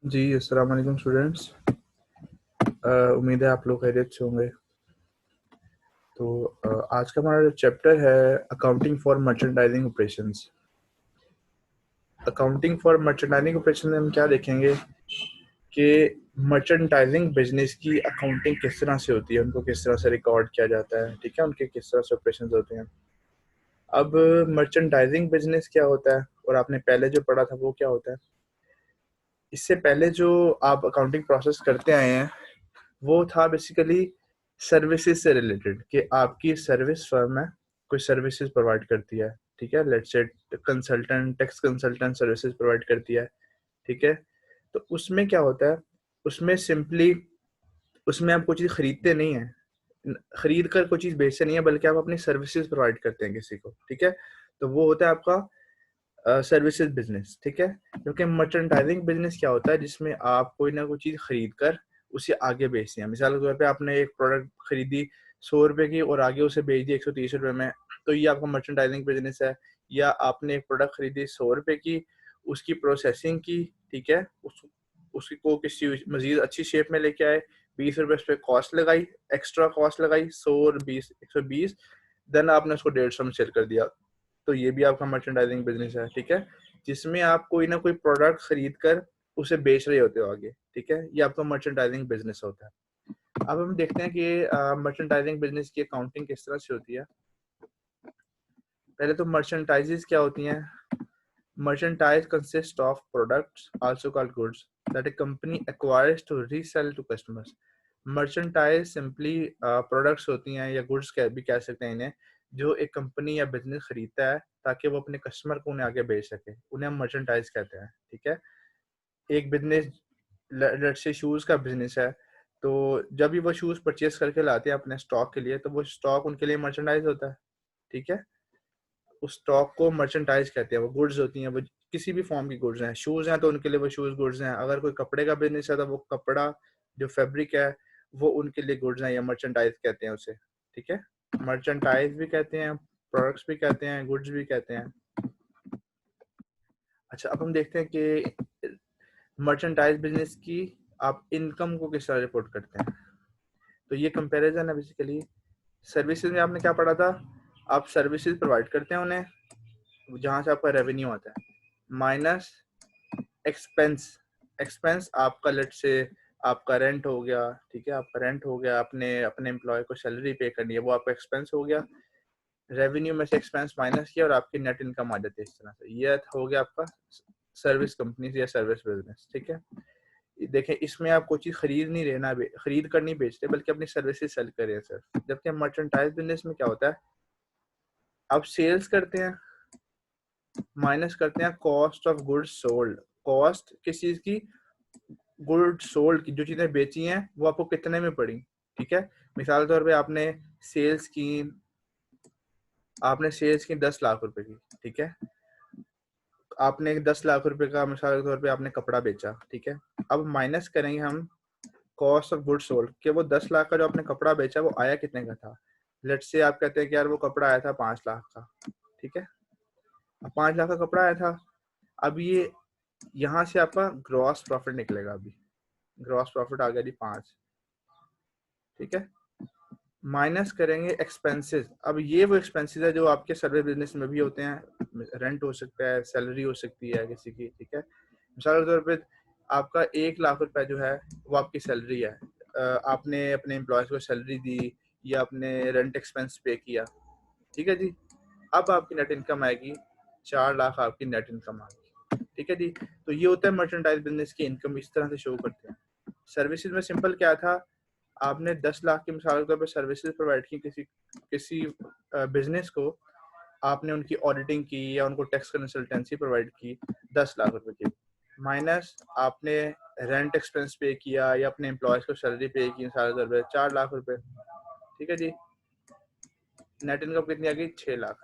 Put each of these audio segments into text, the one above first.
जी, अस्सलाम वालेकुम स्टूडेंट्स। उम्मीद है आप लोग खैरियत से होंगे। तो आज का हमारा चैप्टर है accounting for merchandising operations. Accounting for merchandising operation में हम क्या देखेंगे कि मर्चेंडाइजिंग बिजनेस की अकाउंटिंग किस तरह से होती है, उनको किस तरह से रिकॉर्ड किया जाता है, ठीक है, उनके किस तरह से ऑपरेशंस होते हैं। अब मर्चेंडाइजिंग बिजनेस क्या होता है और आपने पहले जो पढ़ा था वो क्या होता है। इससे पहले जो आप अकाउंटिंग प्रोसेस करते आए हैं वो था बेसिकली सर्विसेज से रिलेटेड, कि आपकी सर्विस फर्म है, कोई सर्विसेज प्रोवाइड करती है, ठीक है, let's say consultant, tax consultant services provide करती है, ठीक है। तो उसमें क्या होता है, उसमें सिंपली उसमें आप कोई चीज़ खरीदते नहीं है, खरीद कर कोई चीज़ बेचते नहीं है, बल्कि आप अपनी सर्विसेज प्रोवाइड करते हैं किसी को, ठीक है। तो वो होता है आपका सर्विसेज बिजनेस, ठीक है। क्योंकि मर्चेंडाइजिंग बिजनेस क्या होता है, जिसमें आप कोई ना कोई चीज़ खरीद कर उसे आगे बेचते हैं। मिसाल के तौर पे आपने एक प्रोडक्ट खरीदी 100 रुपए की और आगे उसे बेच दी 130 रुपए में, तो ये आपका मर्चेंडाइजिंग बिजनेस है। या आपने एक प्रोडक्ट खरीदी 100 रुपए की, उसकी प्रोसेसिंग की, ठीक है, उसकी को किसी मजीद अच्छी शेप में लेके आए, 20 रुपए उस पर कॉस्ट लगाई, एक्स्ट्रा कॉस्ट लगाई, 100 और 20 120, देन आपने उसको 150 में सेल कर दिया। तो ये भी आपका मर्चेंडाइजिंग बिजनेस है, ठीक है, जिसमें आप कोई ना कोई प्रोडक्ट खरीद कर उसे बेच रहे होते हो आगे, ठीक है। ये आपका मर्चेंडाइजिंग बिजनेस होता है। अब हम देखते हैं कि मर्चेंडाइजिंग बिजनेस की अकाउंटिंग किस तरह से होती है। पहले तो मर्चेंटाइजेस क्या होती हैं। Merchandise consist of products also called goods that a company acquires to resell to customers. Merchandise simply products होती हैं, या गुड्स भी कह सकते हैं इन्हें, जो एक कंपनी या बिजनेस खरीदता है ताकि वो अपने कस्टमर को उन्हें आगे बेच सके, उन्हें हम मर्चेंटाइज कहते हैं, ठीक है। एक बिजनेस, लेट्स से शूज का बिजनेस है, तो जब भी वो शूज परचेज करके लाते हैं अपने स्टॉक के लिए, तो वो स्टॉक उनके लिए मर्चेंडाइज होता है, ठीक है। उस स्टॉक को मर्चेंटाइज कहते हैं। वो गुड्स होती हैं, वो किसी भी फॉर्म की गुड्स हैं। शूज हैं तो उनके लिए वो शूज गुड्स हैं। अगर कोई कपड़े का बिजनेस है तो वो कपड़ा, जो फैब्रिक है, वो उनके लिए गुड्स हैं, या मर्चेंटाइज कहते हैं उसे, ठीक है। मर्चेंटाइज भी कहते हैं, प्रोडक्ट्स भी कहते हैं, गुड्स भी कहते हैं। अच्छा, अब हम देखते हैं कि मर्चेंटाइज बिजनेस की आप इनकम को किस तरह रिपोर्ट करते हैं। तो ये कंपैरिजन है बेसिकली। सर्विसेज में आपने क्या पढ़ा था, आप सर्विसेज प्रोवाइड करते हैं उन्हें, जहां से आपका रेवेन्यू आता है, माइनस एक्सपेंस। एक्सपेंस आपका, लेट से आपका रेंट हो गया, ठीक है, आपका रेंट हो गया, आपने अपने एम्प्लॉय को सैलरी पे करनी है, वो आपका एक्सपेंस हो गया। रेवेन्यू में से एक्सपेंस माइनस किया और आपकी नेट इनकम आ जाती है। इस तरह से ये हो गया आपका सर्विस कंपनी या सर्विस बिजनेस, ठीक है। देखें, इसमें आप कोई चीज़ खरीद नहीं रहे ना, खरीद कर नहीं बेचते, बल्कि अपनी सर्विसेज सेल कर रहे हैं सर। जबकि मर्चेंटाइज बिजनेस में क्या होता है, आप सेल्स करते हैं, माइनस करते हैं cost of goods sold. Cost किस चीज़ की, गुड सोल्ड की, जो चीज़ें बेची हैं वो आपको कितने में पड़ी, ठीक है। मिसाल के तौर पे आपने सेल्स की 10 लाख रुपए की, ठीक है। आपने 10 लाख रुपए का, मिसाल के तौर पे आपने कपड़ा बेचा, ठीक है। अब माइनस करेंगे हम कॉस्ट ऑफ गुड सोल्ड, कि वो 10 लाख का जो आपने कपड़ा बेचा वो आया कितने का था। लेट्स से आप कहते हैं कि यार वो कपड़ा आया था 5 लाख का, ठीक है। अब 5 लाख का कपड़ा आया था। अब ये यहाँ से आपका ग्रॉस प्रॉफिट निकलेगा। अभी ग्रॉस प्रॉफिट आ गया जी 5, ठीक है। माइनस करेंगे एक्सपेंसेस। अब ये वो एक्सपेंसेस है जो आपके सर्विस बिजनेस में भी होते हैं। रेंट हो सकता है, सैलरी हो सकती है किसी की, ठीक है। मिसाल के तौर पे आपका 1 लाख रुपए जो है वो आपकी सैलरी है। आपने अपने एम्प्लॉयज को सैलरी दी, या आपने रेंट एक्सपेंस पे किया, ठीक है जी। अब आपकी नेट इनकम आएगी 4 लाख, आपकी नेट इनकम आ गई, ठीक है जी। तो ये होता है मर्चेंडाइज बिजनेस की इनकम, इस तरह से शो करते हैं। सर्विसेज में सिंपल क्या था, आपने 10 लाख की मिसाल के तौर पर सर्विसेज प्रोवाइड की किसी किसी बिजनेस को, आपने उनकी ऑडिटिंग की या उनको टैक्स कंसल्टेंसी प्रोवाइड की 10 लाख रुपए की, माइनस आपने रेंट एक्सपेंस पे किया या अपने एम्प्लॉयज को सैलरी पे की मिसाल के तौर पर 4 लाख रुपए, ठीक है जी। नेट इनकम कितनी आ गई, 6 लाख।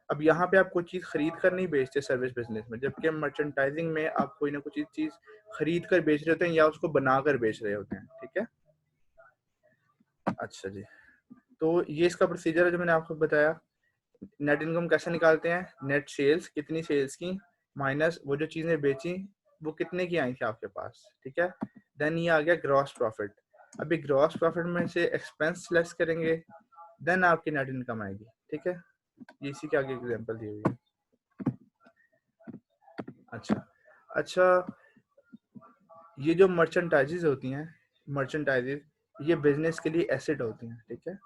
अब यहाँ पे आप कोई चीज़ खरीद कर नहीं बेचते सर्विस बिजनेस में, जबकि मर्चेंटाइजिंग में आप कोई ना कोई चीज़ खरीद कर बेच रहे होते हैं या उसको बनाकर बेच रहे होते हैं, ठीक है। अच्छा जी, तो ये इसका प्रोसीजर है जो मैंने आपको बताया। नेट इनकम कैसे निकालते हैं, नेट सेल्स, कितनी सेल्स की, माइनस वो जो चीज़ें बेची वो कितने की आई थी आपके पास, ठीक है। देन ये आ गया ग्रॉस प्रॉफिट। अभी ग्रॉस प्रॉफिट में से एक्सपेंस लेस करेंगे, देन आपकी नेट इनकम आएगी, ठीक है। ये इसी के आगे एग्जांपल दी हुई है। अच्छा अच्छा, ये जो मर्चेंटाइजेज होती हैं, मर्चेंटाइजेज ये बिजनेस के लिए एसेट होती हैं, ठीक है।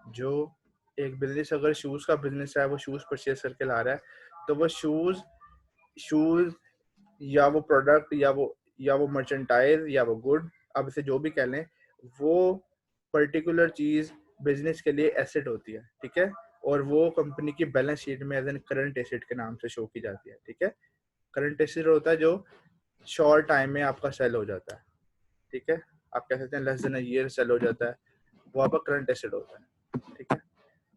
जो एक बिजनेस अगर शूज का बिजनेस है, वो शूज परचेज करके ला रहा है, तो वो शूज शूज या वो प्रोडक्ट या वो मर्चेंटाइज या वो गुड, अब इसे जो भी कह लें, वो पर्टिकुलर चीज बिजनेस के लिए एसेट होती है, ठीक है। और वो कंपनी की बैलेंस शीट में एज एन करंट एसेट के नाम से शो की जाती है, ठीक है। करंट एसेट होता है जो शॉर्ट टाइम में आपका सेल हो जाता है, ठीक है। आप कह सकते हैं less than a year cell हो जाता है, वो आपका करंट एसेट होता है, ठीक है।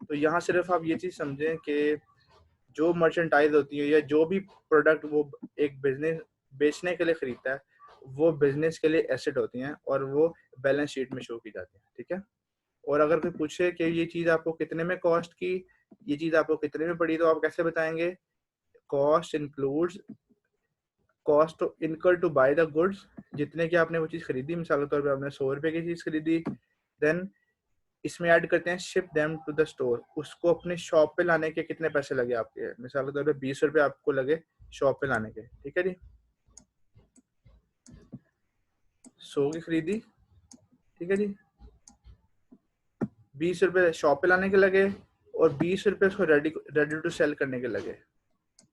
तो यहाँ सिर्फ आप ये चीज समझें कि जो मर्चेंटाइज होती है या जो भी प्रोडक्ट वो एक बिजनेस बेचने के लिए खरीदता है, वो बिजनेस के लिए एसेट होती हैं और वो बैलेंस शीट में शो की जाती है, ठीक है। और अगर कोई पूछे कि ये चीज आपको कितने में कॉस्ट की, ये चीज आपको कितने में पड़ी, तो आप कैसे बताएंगे? Cost includes cost incur to buy the goods, जितने की आपने वो चीज खरीदी, मिसाल के तौर पे आपने 100 रुपए की चीज खरीदी, देन इसमें ऐड करते हैं ship them to the store, उसको अपने शॉप पे लाने के कितने पैसे लगे आपके, मिसाल के तौर पे 20 रुपए आपको लगे शॉप पे लाने के, ठीक है जी। 100 की खरीदी, ठीक है जी, 20 रुपए शॉप पे लाने के लगे और 20 रुपए उसको रेडी टू सेल करने के लगे।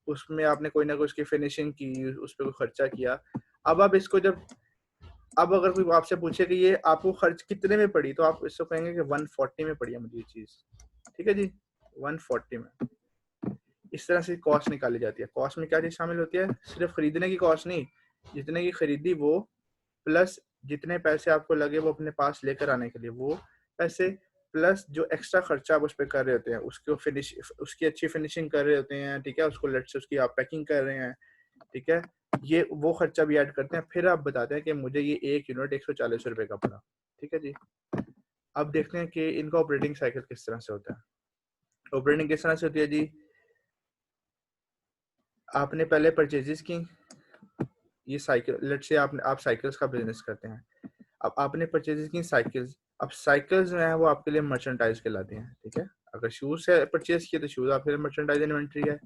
उसमें आपने कोई ना कोई उसकी फिनिशिंग की, उस पर कोई खर्चा किया। अब आप इसको जब अब अगर कोई आपसे पूछे कि ये आपको खर्च कितने में पड़ी, तो आप इसको कहेंगे कि 140 में पड़ी है मुझे ये चीज, ठीक है जी, 140 में। इस तरह से कॉस्ट निकाली जाती है। कॉस्ट में क्या चीज शामिल होती है? सिर्फ खरीदने की कॉस्ट नहीं, जितने की खरीदी वो, प्लस जितने पैसे आपको लगे वो अपने पास लेकर आने के लिए वो पैसे, प्लस जो एक्स्ट्रा खर्चा आप उस पर कर रहे होते हैं, उसकी अच्छी फिनिशिंग कर रहे होते हैं, ठीक है, उसको लेट से उसकी आप पैकिंग कर रहे हैं, ठीक है, ये वो खर्चा भी ऐड करते हैं। फिर आप बताते हैं कि मुझे ये एक यूनिट 140 रुपए का पड़ा, ठीक है जी। अब देखते हैं कि इनका ऑपरेटिंग साइकिल किस तरह से होता है। ऑपरेटिंग किस तरह से होती है जी? आपने पहले परचेजेस की, ये साइकिल, लेट से आप साइकिल्स का बिजनेस करते हैं, अब आपने परचेजेस की साइकिल्स, अब साइकिल्स जो है वो आपके लिए मर्चेंटाइज कहलाती हैं, ठीक है। अगर शूज से परचेज किए तो शूज आपके लिए मर्चेंटाइज इन्वेंट्री है,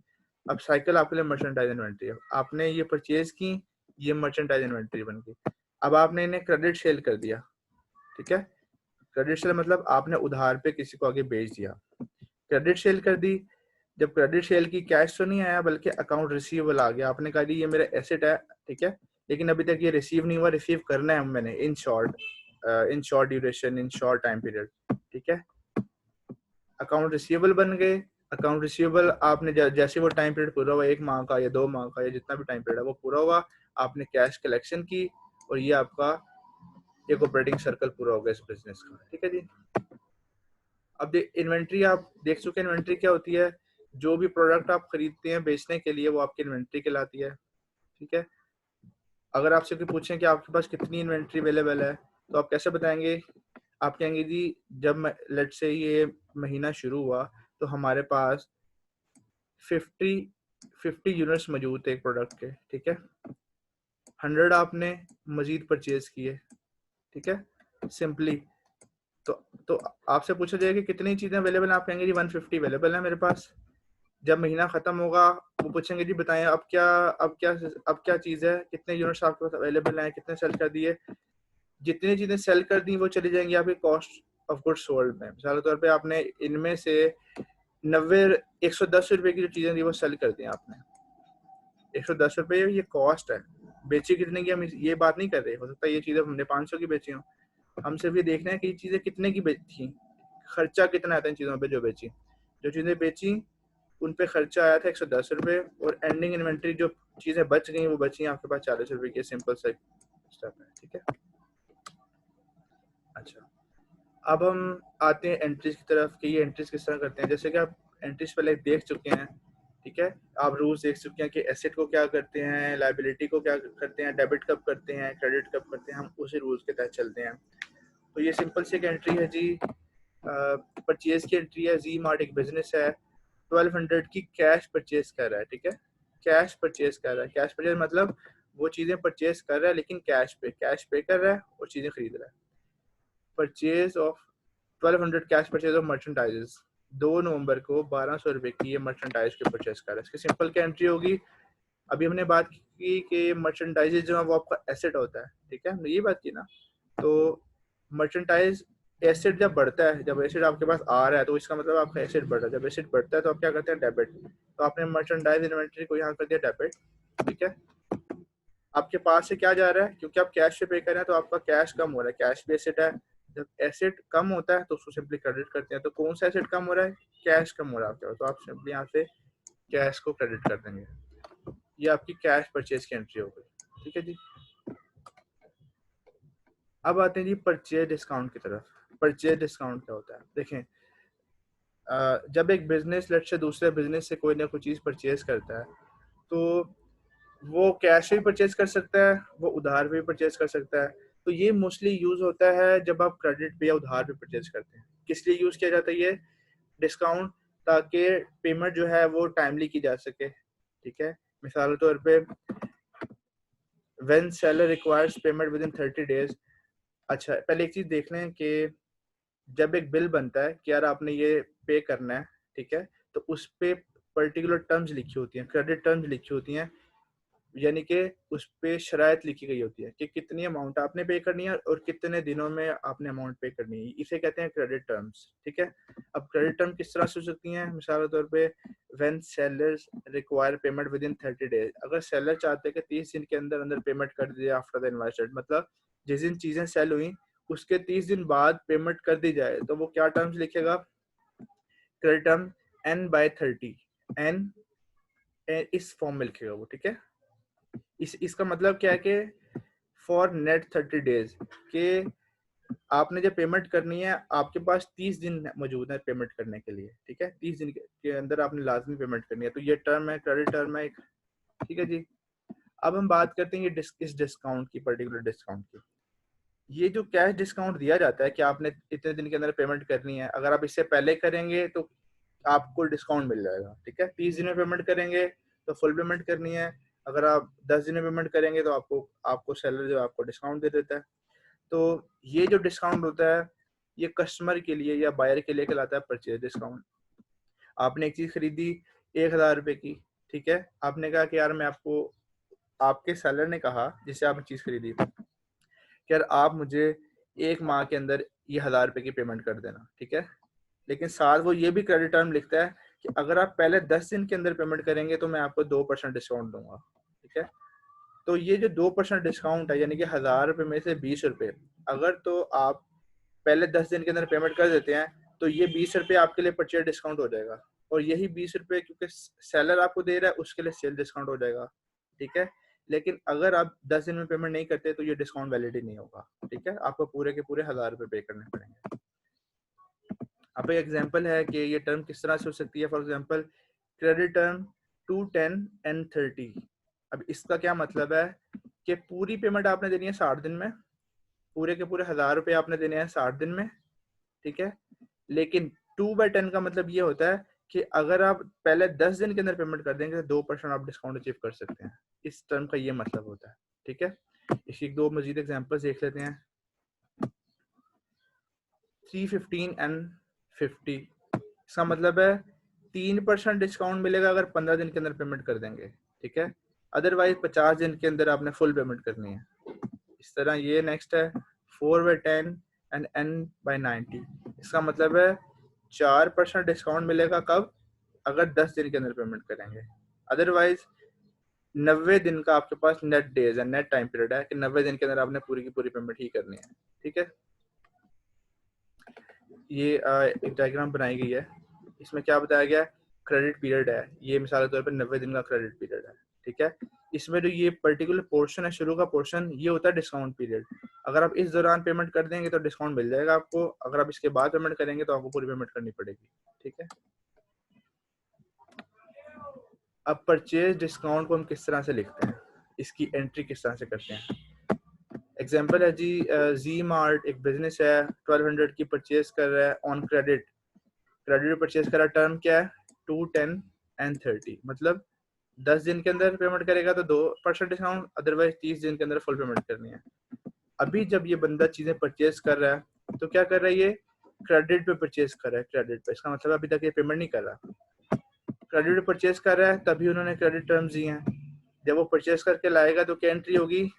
अब साइकिल आपके लिए मर्चेंटाइज इन्वेंट्री है। आपने ये परचेज की, ये मर्चेंटाइज इन्वेंट्री बन गई। अब आपने इन्हें क्रेडिट सेल कर दिया, ठीक है। क्रेडिट सेल मतलब आपने उधार पे किसी को आगे बेच दिया, क्रेडिट सेल कर दी। जब क्रेडिट सेल की कैश तो नहीं आया बल्कि अकाउंट रिसीवेबल आ गया, आपने कहा जी ये मेरा एसेट है, ठीक है, लेकिन अभी तक ये रिसीव नहीं हुआ, रिसीव करना है मैंने in short duration, in short time period, ठीक है। अकाउंट रिसीवेबल बन गए। अकाउंट रिसीवेबल आपने जैसे वो टाइम पीरियड पूरा हुआ, 1 माह का या 2 माह का या जितना भी टाइम पीरियड है वो पूरा हुआ, आपने कैश कलेक्शन की और ये आपका एक ऑपरेटिंग सर्कल पूरा हो गया इस बिजनेस का, ठीक है जी। अब इन्वेंट्री आप देख चुके हैं, इन्वेंट्री क्या होती है? जो भी प्रोडक्ट आप खरीदते हैं बेचने के लिए वो आपकी इन्वेंट्री कहलाती है, ठीक है। अगर आपसे कोई पूछें कि आपके पास कितनी इन्वेंट्री अवेलेबल है, तो आप कैसे बताएंगे? आप कहेंगे जी जब लेट से ये महीना शुरू हुआ तो हमारे पास 50 यूनिट्स मौजूद थे एक प्रोडक्ट के, ठीक है। 100 आपने मजीद परचेज किए, ठीक है, सिंपली। तो तो आपसे पूछा जाएगा कि कितनी चीजें अवेलेबल हैं, आप कहेंगे जी 150 अवेलेबल है मेरे पास। जब महीना खत्म होगा वो पूछेंगे जी बताएं अब क्या चीज है, कितने यूनिट्स आपके पास अवेलेबल हैं, कितने सेल कर दिए। जितनी चीजें सेल कर दी वो चली जाएंगी आपकी कॉस्ट ऑफ गुड्स सोल्ड में। मिसाल के तौर पे आपने इनमें से 110 रुपए की जो चीजें थी वो सेल कर दी आपने, 110 रुपए ये कॉस्ट है। बेची कितने की हम ये बात नहीं कर रहे, हो सकता है ये चीजें हमने 500 की बेची हो, हम सिर्फ ये देख रहे हैं कि ये चीजें कितने की बेची, खर्चा कितना आता है इन चीजों पे जो बेची। जो चीजें बेची उन पे खर्चा आया था 110 रुपए, और एंडिंग इन्वेंट्री जो चीजें बच गई वो बची आपके पास 40 रुपए की। सिंपल सा स्टेप है, ठीक है। अच्छा, अब हम आते हैं एंट्रीज की तरफ कि ये एंट्रीज किस तरह करते हैं। जैसे कि आप एंट्रीज पहले देख चुके हैं, ठीक है, आप रूल्स देख चुके हैं कि एसेट को क्या करते हैं, लायबिलिटी को क्या करते हैं, डेबिट कब करते हैं, क्रेडिट कब करते हैं, हम उसी रूल्स के तहत चलते हैं। तो ये सिंपल सी एक एंट्री है जी, परचेज की एंट्री है। जी मार्ट एक बिजनेस है, 1200 की कैश परचेज कर रहा है, ठीक है, कैश परचेज कर रहा है। कैश परचेज मतलब वो चीज़ें परचेज कर रहा है लेकिन कैश पे कर रहा है और चीज़ें खरीद रहा है। Purchase of 1200 cash purchase of merchandises, 2 नवंबर को 1200 रुपए की ये मर्चेंटाइज के परचेज कर रहा है। इसकी सिंपल क्या एंट्री होगी? अभी हमने बात की कि मर्चेंटाइजेस जो है वो आपका एसेट होता है, ठीक है, हमने ये बात की ना। तो मर्चेंटाइज एसेट जब बढ़ता है, जब एसेट आपके पास आ रहा है तो इसका मतलब आपका एसेट बढ़ रहा है। जब एसेट बढ़ता है तो आप क्या करते हैं? डेबिट। तो आपने मर्चेंटाइज इन्वेंटरी को यहाँ कर दिया डेबिट, ठीक है। आपके पास से क्या जा रहा है? क्योंकि आप कैश से पे कर रहे हैं तो आपका कैश कम हो रहा है, कैश भी एसेट है। जब एसेट कम होता है तो उसको सिंपली क्रेडिट करते हैं। तो कौन सा एसेट कम हो रहा है? कैश कम हो रहा है आपके पास, तो आप सिंपली यहाँ से कैश को क्रेडिट कर देंगे। ये आपकी कैश परचेज की एंट्री हो गई, ठीक है जी। अब आते हैं जी परचेज डिस्काउंट की तरफ। परचेज डिस्काउंट क्या होता है? देखें, जब एक बिजनेस लेट से दूसरे बिजनेस से कोई ना कोई चीज़ परचेज करता है तो वो कैश भी परचेज कर सकता है, वो उधार भी परचेज कर सकता है। तो ये मोस्टली यूज होता है जब आप क्रेडिट पे या उधार पे परचेज करते हैं। किस लिए यूज किया जाता है ये डिस्काउंट? ताकि पेमेंट जो है वो टाइमली की जा सके, ठीक है। मिसाल के तौर पे when seller requires payment with in 30 days. अच्छा, पहले एक चीज देख लें कि जब एक बिल बनता है कि यार आपने ये पे करना है, ठीक है, तो उस पे पर्टिकुलर टर्म्स लिखी होती हैं, क्रेडिट टर्म्स लिखी होती हैं, यानी कि उस पे शराइत लिखी गई होती है कि कितनी अमाउंट आपने पे करनी है और कितने दिनों में आपने अमाउंट पे करनी है। इसे कहते हैं क्रेडिट टर्म्स, ठीक है। अब क्रेडिट टर्म किस तरह से हो सकती हैं? मिसाल के तौर पे when sellers require payment with in 30 days. अगर सेलर चाहते हैं कि 30 दिन के अंदर अंदर पेमेंट कर दिए आफ्टर द इनवॉइस डेट, मतलब जिस दिन चीजें सेल हुई उसके 30 दिन बाद पेमेंट कर दी जाए, तो वो क्या टर्म्स लिखेगा? क्रेडिट टर्म N/30, एन इस फॉर्म में लिखेगा वो, ठीक है। इसका मतलब क्या है कि फॉर नेट 30 डेज के आपने जब पेमेंट करनी है आपके पास 30 दिन मौजूद है पेमेंट करने के लिए, ठीक है। 30 दिन के अंदर आपने लाजमी पेमेंट करनी है, तो ये टर्म है, क्रेडिट टर्म है एक, ठीक है जी। अब हम बात करते हैं ये इस डिस्काउंट की, पर्टिकुलर डिस्काउंट की। ये जो कैश डिस्काउंट दिया जाता है कि आपने इतने दिन के अंदर पेमेंट करनी है, अगर आप इससे पहले करेंगे तो आपको डिस्काउंट मिल जाएगा, ठीक है। 30 दिन में पेमेंट करेंगे तो फुल पेमेंट करनी है, अगर आप 10 दिन में पेमेंट करेंगे तो आपको आपको सेलर जो आपको डिस्काउंट दे देता है। तो ये जो डिस्काउंट होता है ये कस्टमर के लिए या बायर के लिए कहलाता है परचेज डिस्काउंट। आपने एक चीज खरीदी 1,000 रुपए की, ठीक है, आपने कहा कि यार मैं आपको, आपके सेलर ने कहा जिससे आपने चीज खरीदी कि यार आप मुझे 1 माह के अंदर ये 1,000 रुपए की पेमेंट कर देना, ठीक है। लेकिन साथ वो ये भी क्रेडिट टर्म लिखता है कि अगर आप पहले 10 दिन के अंदर पेमेंट करेंगे तो मैं आपको 2% डिस्काउंट दूंगा, ठीक है। तो ये जो 2% डिस्काउंट है यानी कि 1,000 रुपए में से 20 रुपए, अगर तो आप पहले 10 दिन के अंदर पेमेंट कर देते हैं तो ये 20 रुपए आपके लिए परचेज डिस्काउंट हो जाएगा, और यही 20 रुपए क्योंकि सेलर आपको दे रहा है उसके लिए सेल डिस्काउंट हो जाएगा, ठीक है। लेकिन अगर आप 10 दिन में पेमेंट नहीं करते तो ये डिस्काउंट वैलिड ही नहीं होगा, ठीक है, आपको पूरे के पूरे 1,000 रुपए पे करने पड़ेंगे। अब एक एग्जांपल है कि ये टर्म किस तरह से हो सकती है। For example credit term 2, 10 and 30। अब इसका क्या मतलब है कि पूरी पेमेंट आपने देनी है 60 दिन में, पूरे के पूरे 1,000 रुपए आपने देने हैं 60 दिन में, ठीक है। लेकिन 2/10 का मतलब ये होता है कि अगर आप पहले 10 दिन के अंदर पेमेंट कर देंगे तो 2% आप डिस्काउंट अचीव कर सकते हैं। इस टर्म का ये मतलब होता है, ठीक है। इसकी 2 मजीद एग्जांपल्स देख लेते हैं। 315 एंड 50, इसका मतलब है 3% डिस्काउंट मिलेगा अगर 15 दिन के अंदर पेमेंट कर देंगे, ठीक है। अदरवाइज 50 दिन के अंदर आपने फुल पेमेंट करनी है। इस तरह ये नेक्स्ट है 4/10 एंड N/90, इसका मतलब है 4% डिस्काउंट मिलेगा कब? अगर 10 दिन के अंदर पेमेंट करेंगे। अदरवाइज 90 दिन का आपके पास नेट डेज है, नेट टाइम पीरियड है कि 90 दिन के अंदर आपने पूरी की पूरी पेमेंट ही करनी है, ठीक है। ये एक डायग्राम बनाई गई है, इसमें क्या बताया गया है? क्रेडिट पीरियड है, ये मिसाल के तौर पर 90 दिन का क्रेडिट पीरियड है, ठीक है। इसमें जो ये पर्टिकुलर पोर्शन है, शुरू का पोर्शन, ये होता है डिस्काउंट पीरियड। अगर आप इस दौरान पेमेंट कर देंगे तो डिस्काउंट मिल जाएगा आपको, अगर आप इसके बाद पेमेंट करेंगे तो आपको पूरी पेमेंट करनी पड़ेगी, ठीक है। अब परचेज डिस्काउंट को हम किस तरह से लिखते हैं, इसकी एंट्री किस तरह से करते हैं? एग्जाम्पल है जी, जी मार्ट एक बिजनेस है, 1200 की परचेज कर रहा है ऑन क्रेडिट। क्रेडिट परचेज करा, टर्म क्या है? 2, 10 एंड 30, मतलब 10 दिन के अंदर पेमेंट करेगा तो 2% डिस्काउंट, अदरवाइज 30 दिन के अंदर फुल पेमेंट करनी है। अभी जब ये बंदा चीजें परचेज कर रहा है तो क्या कर रहा है, ये क्रेडिट पे परचेज कर रहा है, क्रेडिट पे। इसका मतलब अभी तक ये पेमेंट नहीं कर रहा, क्रेडिट पे परचेज कर रहा है, तभी उन्होंने क्रेडिट टर्म्स दिए हैं। जब वो परचेज करके लाएगा तो क्या एंट्री होगी,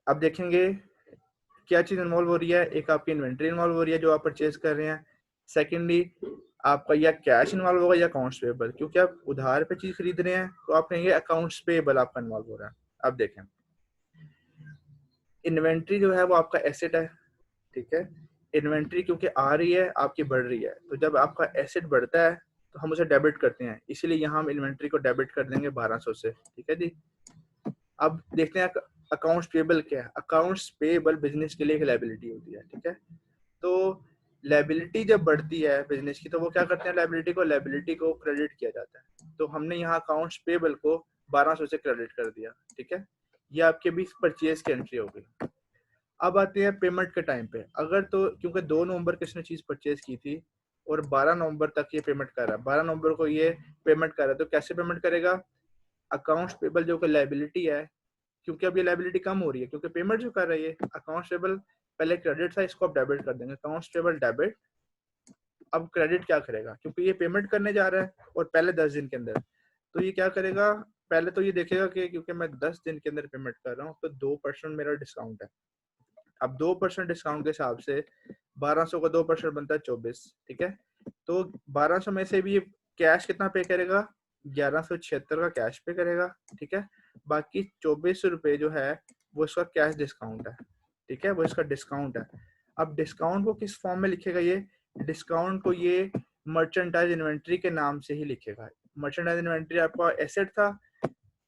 अब देखेंगे क्या चीज इन्वॉल्व हो रही है। एक आपकी इन्वेंट्री इन्वॉल्व हो रही है जो आप परचेज कर रहे हैं, सेकेंडली आपका या कैश इन्वॉल्व होगा या अकाउंट्स पेबल, क्योंकि आप उधार पे चीज खरीद रहे हैं तो आप कहेंगे अकाउंट्स पेबल आपका इन्वॉल्व हो रहा है। अब देखें, इन्वेंट्री जो है वो आपका एसेट है, ठीक है। इन्वेंट्री क्योंकि आ रही है आपकी बढ़ रही है, तो जब आपका एसेट बढ़ता है तो हम उसे डेबिट करते हैं, इसीलिए यहाँ हम इन्वेंट्री को डेबिट कर देंगे 1200 से, ठीक है जी। अब देखते हैं अकाउंट्स पेबल क्या है। अकाउंट्स पेबल बिजनेस के लिए एक लायबिलिटी होती है, ठीक है। तो लायबिलिटी जब बढ़ती है बिजनेस की तो वो क्या करते हैं, लायबिलिटी को क्रेडिट किया जाता है। तो हमने यहाँ अकाउंट्स पेबल को 1200 से क्रेडिट कर दिया, ठीक है। ये आपके बीच परचेज की एंट्री हो गई। अब आते हैं पेमेंट के टाइम पे। अगर तो क्योंकि 2 नवंबर किसने चीज परचेज की थी और 12 नवंबर तक ये पेमेंट कर रहा है, 12 नवंबर को ये पेमेंट कर रहा है, तो कैसे पेमेंट करेगा, अकाउंट्स पेबल जो कि लायबिलिटी है, क्योंकि अब ये लायबिलिटी कम हो रही है क्योंकि पेमेंट जो कर रही है, अकाउंट्स पेबल पहले क्रेडिट था, इसको अब डेबिट कर देंगे, अकाउंट्स पेबल डेबिट। अब क्रेडिट क्या करेगा, क्योंकि ये पेमेंट करने जा रहा है और पहले 10 दिन के अंदर, तो ये क्या करेगा, पहले तो ये देखेगा कि क्योंकि मैं 10 दिन के अंदर पेमेंट कर रहा हूँ तो 2% मेरा डिस्काउंट है। अब 2% डिस्काउंट के हिसाब से 1200 का 2% बनता है 24, ठीक है। तो 1200 में से भी ये कैश कितना पे करेगा, 1176 का कैश पे करेगा, ठीक है। बाकी 24 रुपए जो है वो इसका कैश डिस्काउंट है, ठीक है, वो इसका डिस्काउंट है। अब डिस्काउंट को किस फॉर्म में लिखेगा, ये डिस्काउंट को ये मर्चेंटाइज इन्वेंट्री के नाम से ही लिखेगा। मर्चेंटाइज इन्वेंट्री आपका एसेट था,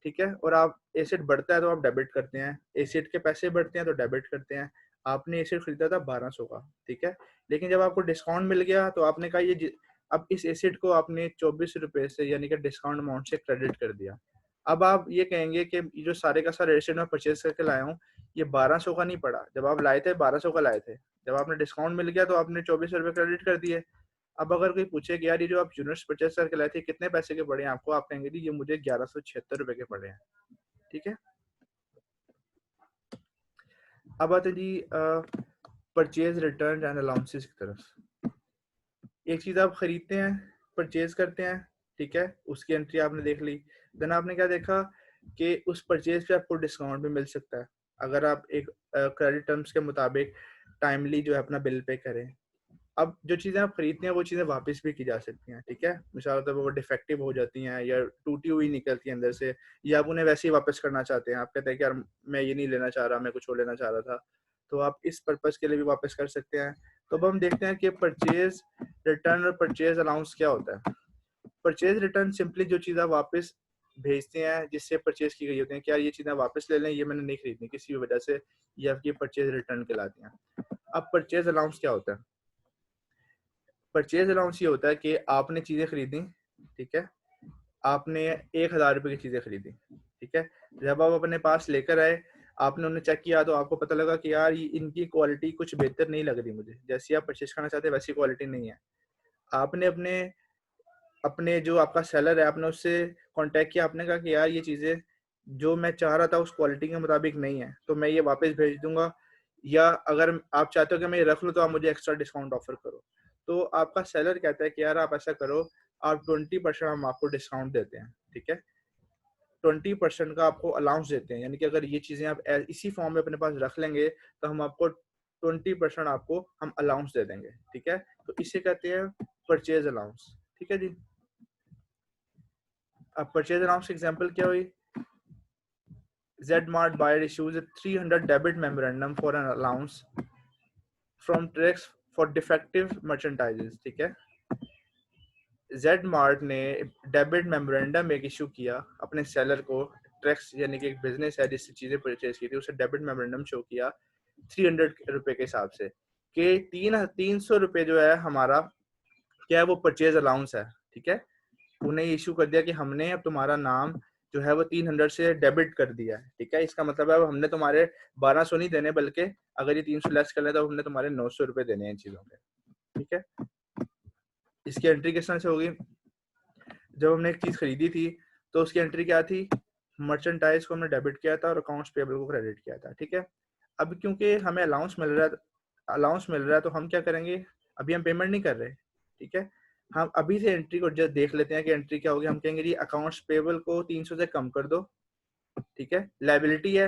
ठीक है, और आप एसेट बढ़ता है तो आप डेबिट करते हैं, एसेट के पैसे बढ़ते हैं तो डेबिट करते हैं। आपने एसेट खरीदा था 1200 का, ठीक है, लेकिन जब आपको डिस्काउंट मिल गया तो आपने कहा अब इस एसेट को आपने 24 रुपए से यानी कि डिस्काउंट अमाउंट से क्रेडिट कर दिया। अब आप ये कहेंगे कि ये जो सारे का सारा एसेट मैं परचेज करके लाया हूँ ये 1200 का नहीं पड़ा, जब आप लाए थे 1200 का लाए थे, जब आपने डिस्काउंट मिल गया तो आपने 24 रुपए क्रेडिट कर दिए। अब अगर कोई पूछे कि यार ये जो आप यूनिट्स परचेज करके लाए थे कितने पैसे के पड़े हैं आपको, आप कहेंगे जी ये मुझे 1176 रुपए के पड़े हैं, ठीक है। अब आते जी परचेज रिटर्न एंड अलाउंसेस की तरफ। एक चीज आप खरीदते हैं, परचेज करते हैं, ठीक है, उसकी एंट्री आपने देख ली, देन आपने क्या देखा कि उस परचेज पे आपको डिस्काउंट भी मिल सकता है अगर आप एक क्रेडिट टर्म्स के मुताबिक टाइमली जो है अपना बिल पे करें। अब जो चीजें आप खरीदते हैं वो चीजें वापस भी की जा सकती हैं, ठीक है। मिसाल तौर पर वो डिफेक्टिव हो जाती हैं या टूटी हुई निकलती है अंदर से, या आप उन्हें वैसे ही वापस करना चाहते हैं, आप कहते हैं कि यार मैं ये नहीं लेना चाह रहा, मैं कुछ और लेना चाह रहा था, तो आप इस पर्पज के लिए भी वापस कर सकते हैं। तो अब हम देखते हैं कि परचेज रिटर्न और परचेज अलाउंस क्या होता है। परचेज रिटर्न सिंपली जो चीज़ आप वापस भेजते हैं जिससे परचेज की गई होती है, क्या ये चीज़ें वापस ले लें, ये मैंने नहीं खरीदनी किसी भी वजह से, ये आपकी परचेज रिटर्न कहलाती हैं। अब परचेज अलाउंस क्या होता है, परचेज अलाउंस ये होता है कि आपने चीज़ें खरीदी, ठीक है, आपने 1000 रुपये की चीज़ें खरीदी, ठीक है, जब आप अपने पास लेकर आए आपने उन्हें चेक किया तो आपको पता लगा कि यार इनकी क्वालिटी कुछ बेहतर नहीं लग रही मुझे, जैसी आप परचेज करना चाहते हैं वैसी क्वालिटी नहीं है। आपने अपने अपने जो आपका सेलर है आपने उससे कांटेक्ट किया, आपने कहा कि यार ये चीज़ें जो मैं चाह रहा था उस क्वालिटी के मुताबिक नहीं है तो मैं ये वापस भेज दूंगा, या अगर आप चाहते हो कि मैं ये रख लूँ तो आप मुझे एक्स्ट्रा डिस्काउंट ऑफर करो। तो आपका सेलर कहता है कि यार आप ऐसा करो, आप 20% हम आपको डिस्काउंट देते हैं, ठीक है, 20% का आपको अलाउंस देते हैं, यानी कि अगर ये चीज़ें आप इसी फॉर्म में अपने पास रख लेंगे तो हम आपको 20% आपको हम अलाउंस दे देंगे, ठीक है। तो इसे कहते हैं परचेज अलाउंस, ठीक है जी। अब परचेज अलाउंस की एग्जांपल क्या हुई, Z-Mart buyer issues a 300 debit memorandum for an allowance from Trex for defective merchandises, ठीक है। Z-Mart ने डेबिट मेमोरेंडम एक इशू किया अपने सेलर को, ट्रेक्स यानी कि एक बिजनेस है जिससे चीजें परचेज की थी, उसे डेबिट मेमोरेंडम शो किया 300 रुपए के हिसाब से कि 300 रुपए जो है हमारा क्या है वो परचेज अलाउंस है, ठीक है। उन्हें इशू कर दिया कि हमने अब तुम्हारा नाम जो है वो 300 से डेबिट कर दिया है, ठीक है। इसका मतलब है अब हमने तुम्हारे 1200 नहीं देने, बल्कि अगर ये 300 लेस कर ले तो हमने तुम्हारे 900 रुपए देने हैं इन चीजों के, ठीक है। इसकी एंट्री किस तरह से होगी, जब हमने एक चीज खरीदी थी तो उसकी एंट्री क्या थी, मर्चेंटाइज को हमने डेबिट किया था और अकाउंट्स पेबल को क्रेडिट किया था, ठीक है। अब क्योंकि हमें अलाउंस मिल रहा है तो हम क्या करेंगे, अभी हम पेमेंट नहीं कर रहे, ठीक है। हम अभी से एंट्री को जब देख लेते हैं कि एंट्री क्या होगी। हम कहेंगे जी अकाउंट्स पेबल को 300 से कम कर दो, ठीक है। लाइबिलिटी है,